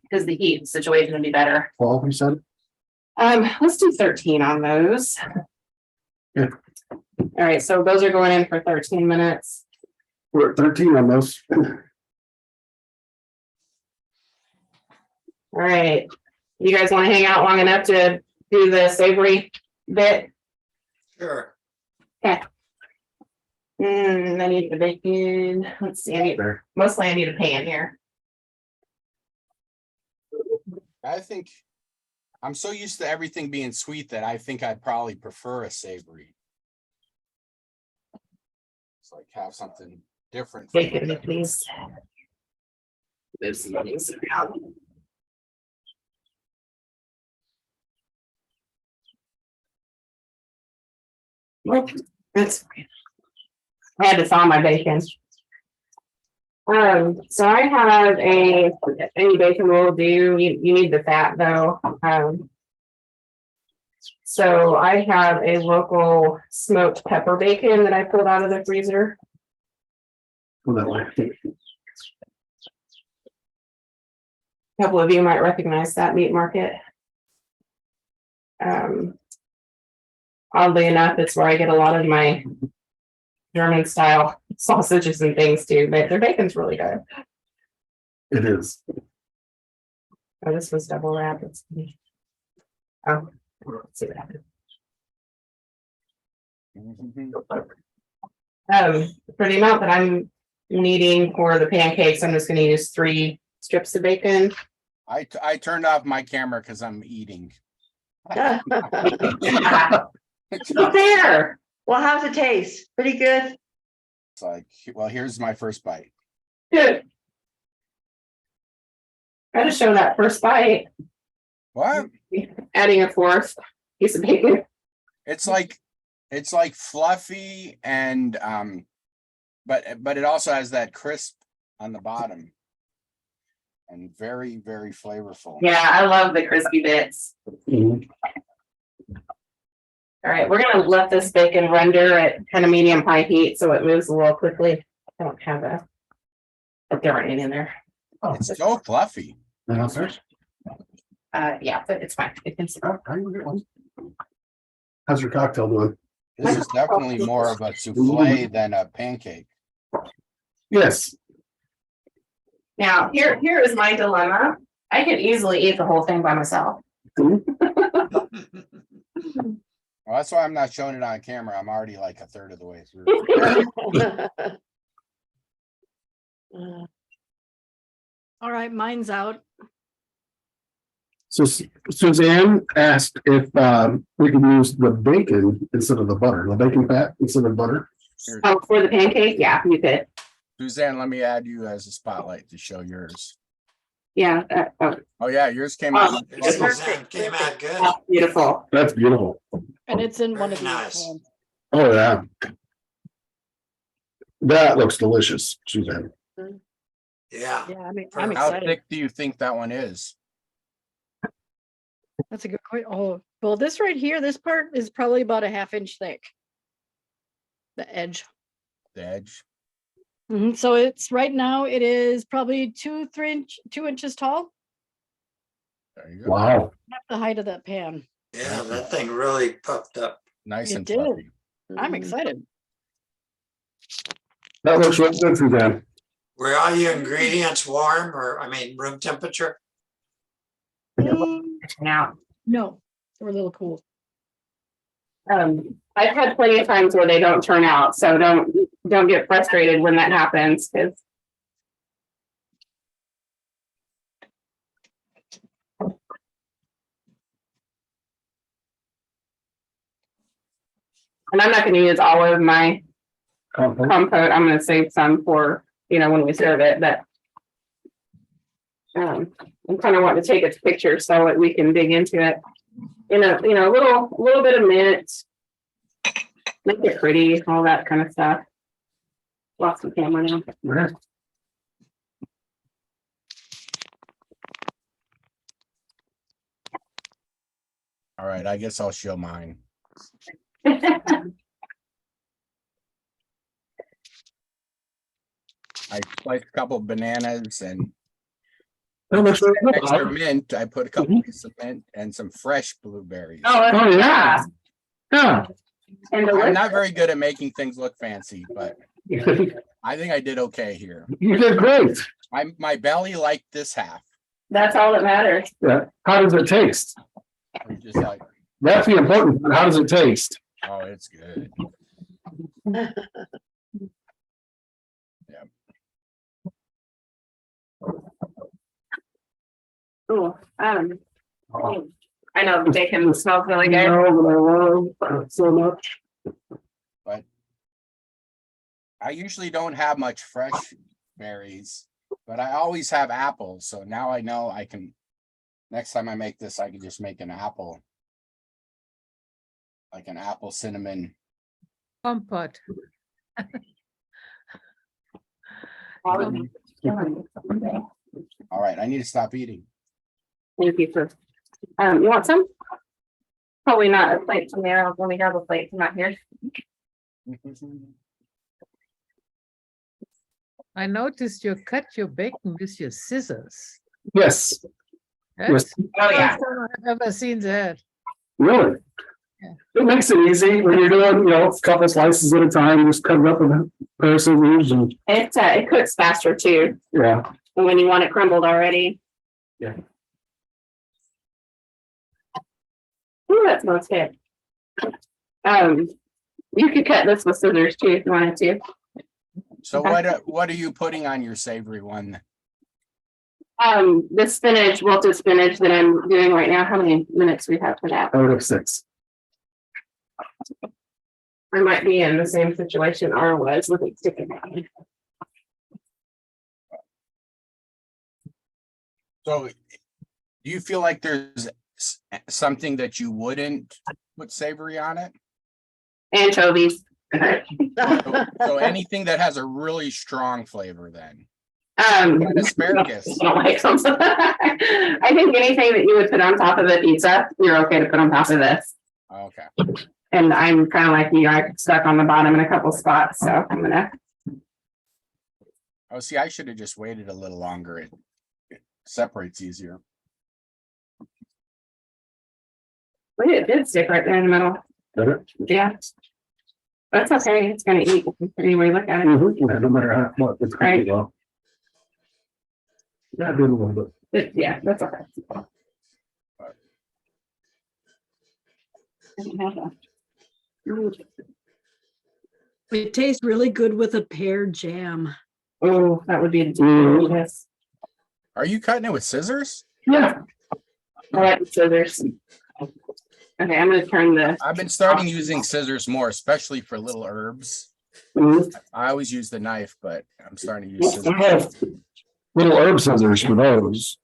because the heat situation would be better. 12, you said? Let's do 13 on those. Yeah. All right, so those are going in for 13 minutes. We're at 13 on those. All right, you guys want to hang out long enough to do the savory bit? Sure. I need the bacon. Let's see, mostly I need a pan here. I think I'm so used to everything being sweet that I think I'd probably prefer a savory. It's like have something different. from Bacon, it. please. Move some things around. Well, that's fine. I had to thaw my bacon. So I have any bacon will do. You need the fat though. So I have a local smoked pepper bacon that I pulled out of the freezer. Go that way. A couple of you might recognize that meat market. Oddly enough, it's where I get a lot of my German style sausages and things too, but their bacon's really good. It is. Oh, this was double wrapped. Oh, let's see what happened. For the amount that I'm needing for the pancakes, I'm just going to use 3 strips of bacon. I turned off my camera because I'm eating. Not there. Well, how's it taste? Pretty good. It's like, well, here's my first bite. Good. Try to show that first bite. What? Adding a 4th piece of bacon. It's like fluffy and but it also has that crisp on the bottom. And very, very flavorful. Yeah, I love the crispy bits. Mhm. All right, we're gonna let this bacon render at kind of medium high heat so it moves a little quickly. I don't have a different in there. It's so fluffy. Downstairs? Yeah, but it's fine. It can. How you get one? How's your cocktail doing? This is definitely more of a souffle than a pancake. Yes. Now, here is my dilemma. I could easily eat the whole thing by myself. Well, that's why I'm not showing it on camera. I'm already like a third of the way through. All right, mine's out. So Suzanne asked if we could use the bacon instead of the butter, the bacon fat instead of butter. Oh, for the pancake, yeah, you could. Suzanne, let me add you as a spotlight to show yours. Yeah. Oh yeah, yours came out. It came out good. That's beautiful. That's beautiful. And it's in one of Very these. nice. Oh, yeah. That looks delicious, Suzanne. Yeah. Yeah, I'm How excited. thick do you think that one is? That's a good question. Oh, well, this right here, this part is probably about a 1/2 inch thick. The edge. The edge? So it's right now, it is probably 2 inches tall. There you go. Wow. Half the height of that pan. Yeah, that thing really puffed up. Nice It and did. fluffy. I'm excited. That looks really good, Suzanne. Were all your ingredients warm room temperature? Now, No, we're a little cool. I've had plenty of times where they don't turn out, so don't don't get frustrated when that happens, because and I'm not gonna use all of my Compote. compote. I'm gonna save some for, when we serve it, but I'm kind of wanting to take its picture so that we can dig into it in a, little bit of mint, make it pretty, all that kind of stuff. Lost the camera now. Yeah. All right, I guess I'll show mine. I sliced a couple bananas and That looks really good. extra mint. I put a couple pieces of mint and some fresh blueberries. Oh, Oh, yeah. Yeah. and I'm not very good at making things look fancy, but I think I did okay here. You did great. My belly liked this half. that's all that matters. Yeah. How does it taste? I'm just like, That's the important part. How does it taste? oh, it's good. Oh, I know bacon smells really good. No, but I love so much. But I usually don't have much fresh berries, but I always have apples. So now I know I can, next time I make this, I can just make an apple. Like an apple cinnamon. Compote. Thank All right, I need to stop eating. you for, you want some? Probably not a plate from there. I'll only grab a plate from out here. I noticed you cut your bacon with your scissors. Yes, That's Oh, yeah. first time I've ever seen that. really. Yeah. It makes it easy when you're doing, a couple slices at a time, just cut it up with a pair of scissors and, It cooks faster too, yeah. when you want it crumbled already. Yeah. Ooh, that smells good. You could cut this with scissors too if you wanted to. So Okay. what are you putting on your savory one? The spinach, wilted spinach that I'm doing right now. How many minutes we have for that? I would have 6. I might be in the same situation R was with it sticking out. So do you feel like there's something that you wouldn't put savory on it? Anchovies. So anything that has a really strong flavor then? And asparagus. I don't like them. I think anything that you would put on top of a pizza, you're okay to put on top of this. Okay. And I'm kind of like you, I got stuck on the bottom in a couple spots, so I'm gonna. Oh, see, I should have just waited a little longer. It separates easier. Wait, it did stick right there in the middle. Did it? Yeah. That's okay. It's gonna eat anyway. Look at it. Yeah, no matter how, what. It's Right. well. Yeah, I did a little bit. Yeah, that's okay. It tastes really good with a pear jam. Oh, that would be the Mm. yes. Are you cutting it with scissors? Yeah. I like the scissors. Okay, I'm gonna turn the. I've been starting using scissors more, especially for little herbs. Mhm. I always use the knife, but I'm starting to use I scissors. have little herb scissors for those.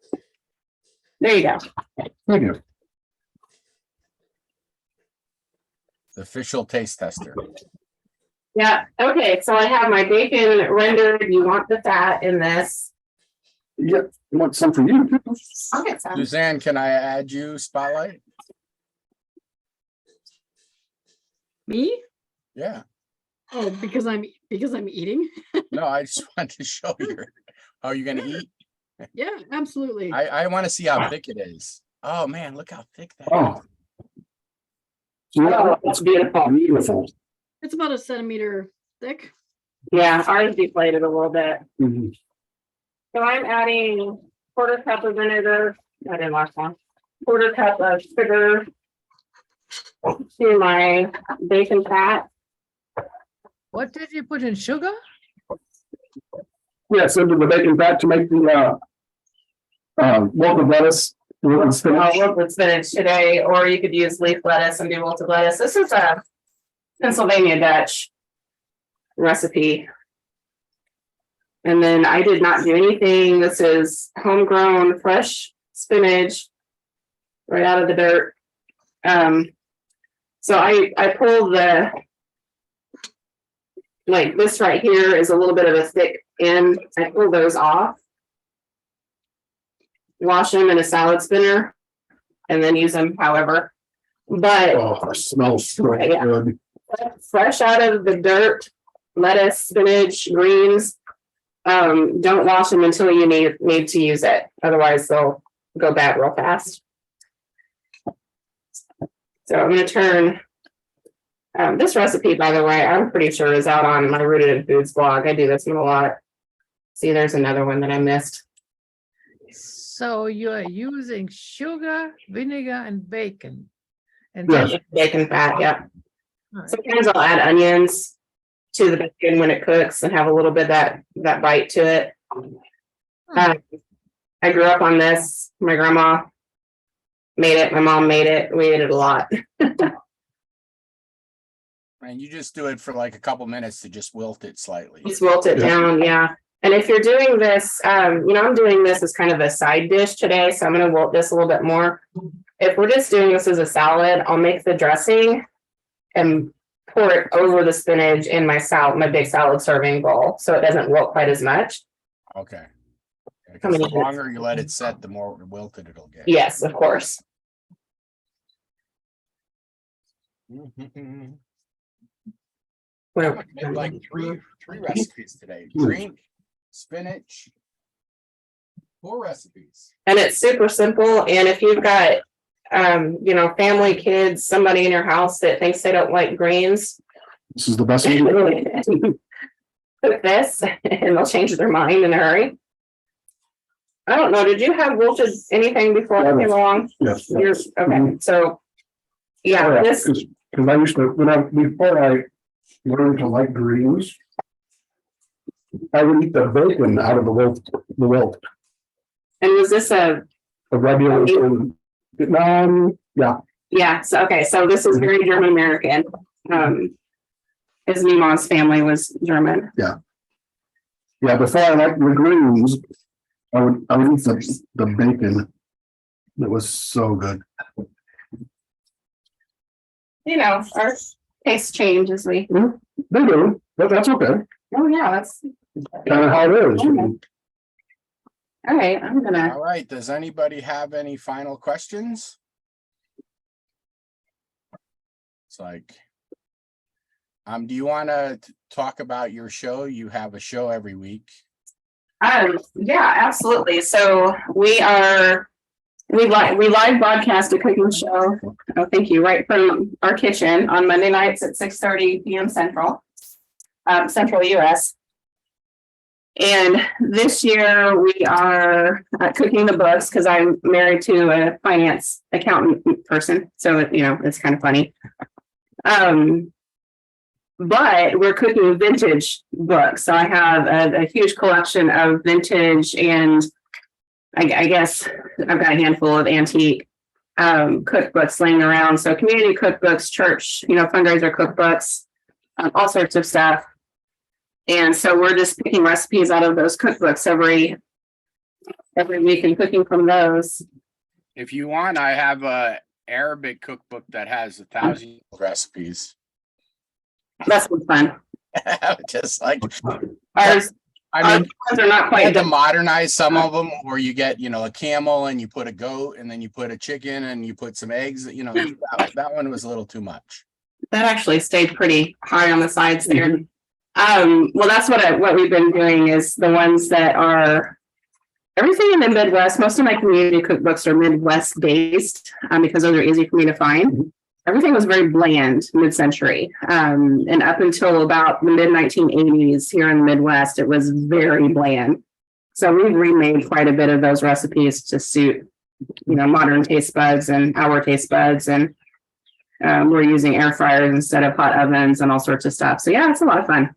There you go. Thank you. The official taste tester. Yeah, okay, so I have my bacon rendered. You want the fat in this. Yep, you want some for you? I'll get some. Suzanne, can I add you spotlight? Me? Yeah. Oh, because I'm eating? No, I just wanted to show you. Are you gonna eat? Yeah, absolutely. I want to see how thick it is. Oh man, look how thick that is. Oh. Oh, that's beautiful. Beautiful. It's about a centimeter thick. Yeah, ours deflated a little bit. Mhm. So I'm adding 1/4 cup of vinegar. I didn't wash one. 1/4 cup of sugar to my bacon fat. What did you put in sugar? Yes, into the bacon fat to make the wilted lettuce. Wilted spinach. Wilted spinach today, or you could use leaf lettuce and do wilted lettuce. This is a Pennsylvania Dutch recipe. And then I did not do anything. This is homegrown, fresh spinach right out of the dirt. So I pulled the, like this right here is a little bit of a thick end. I pull those off. Wash them in a salad spinner and then use them however. But Oh, it smells so Yeah. good. fresh out of the dirt, lettuce, spinach, greens. Don't wash them until you need to use it. Otherwise they'll go bad real fast. So I'm going to turn this recipe, by the way, I'm pretty sure is out on my Rooted in Foods blog. I do this one a lot. See, there's another one that I missed. So you are using sugar, vinegar, and bacon. And Yes. then Bacon fat, yeah. Alright. Sometimes I'll add onions to the bacon when it cooks and have a little bit of that bite to it. I grew up on this. My grandma made it. My mom made it. We ate it a lot. And you just do it for like a couple minutes to just wilt it slightly. Just wilt it Yeah. down, yeah. And if you're doing this, I'm doing this as kind of a side dish today, so I'm going to wilt this a little bit more. If we're just doing this as a salad, I'll make the dressing and pour it over the spinach in my big salad serving bowl, so it doesn't wilt quite as much. Okay. How Because many the minutes? longer you let it set, the more wilted it'll get. Yes, of course. Mhm. Well, I made like three recipes today. Green, spinach, 4 recipes. And it's super simple. And if you've got, family, kids, somebody in your house that thinks they don't like greens, This is the best. one. cook this and they'll change their mind in a hurry. I don't know. Did you have wilted anything before I came along? Yes. Okay, so yeah, this, Because I used to, before I learned to like greens, I would eat the bacon out of the wilt, and was this a, the regular. Yeah, yeah, so, okay, so this is very German American. His Mima's family was German. yeah, before I liked the greens, I would eat the bacon. It was so good. Our tastes change as we, They do, but that's okay. oh yeah, that's, Kind of how it is. all right, I'm gonna, All right, does anybody have any final questions? It's like, do you want to talk about your show? You have a show every week. yeah, absolutely. So we live broadcast a cooking show. Oh, thank you. Right from our kitchen on Monday nights at 6:30 p.m. Central US. And this year we are cooking the books because I'm married to a finance accountant person. So, it's kind of funny. But we're cooking vintage books. So I have a huge collection of vintage and I guess I've got a handful of antique cookbooks laying around. So community cookbooks, church, fundraiser cookbooks, all sorts of stuff. And so we're just picking recipes out of those cookbooks every week and cooking from those. If you want, I have a Arabic cookbook that has 1,000 recipes. That's what's fun. Just like, Ours I mean, are not I quite had to the, modernize some of them where you get, a camel and you put a goat and then you put a chicken and you put some eggs, that one was a little too much. that actually stayed pretty high on the sides there. Well, that's what we've been doing is the ones that are everything in the Midwest. Most of my community cookbooks are Midwest based because those are easy for me to find. Everything was very bland mid-century. And up until about the mid 1980s here in the Midwest, it was very bland. So we've remade quite a bit of those recipes to suit, modern taste buds and our taste buds. And We're using air fryers instead of hot ovens and all sorts of stuff. So yeah, it's a lot of fun.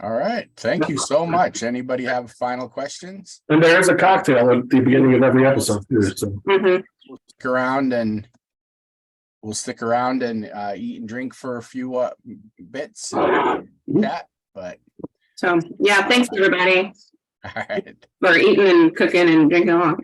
All right. Thank you so much. Anybody have final questions? And there is a cocktail at the beginning of every episode. Too, so. Mhm. Stick around and we'll stick around and eat and drink for a few bits and chat. But So yeah, thanks everybody all right. for eating and cooking and drinking along.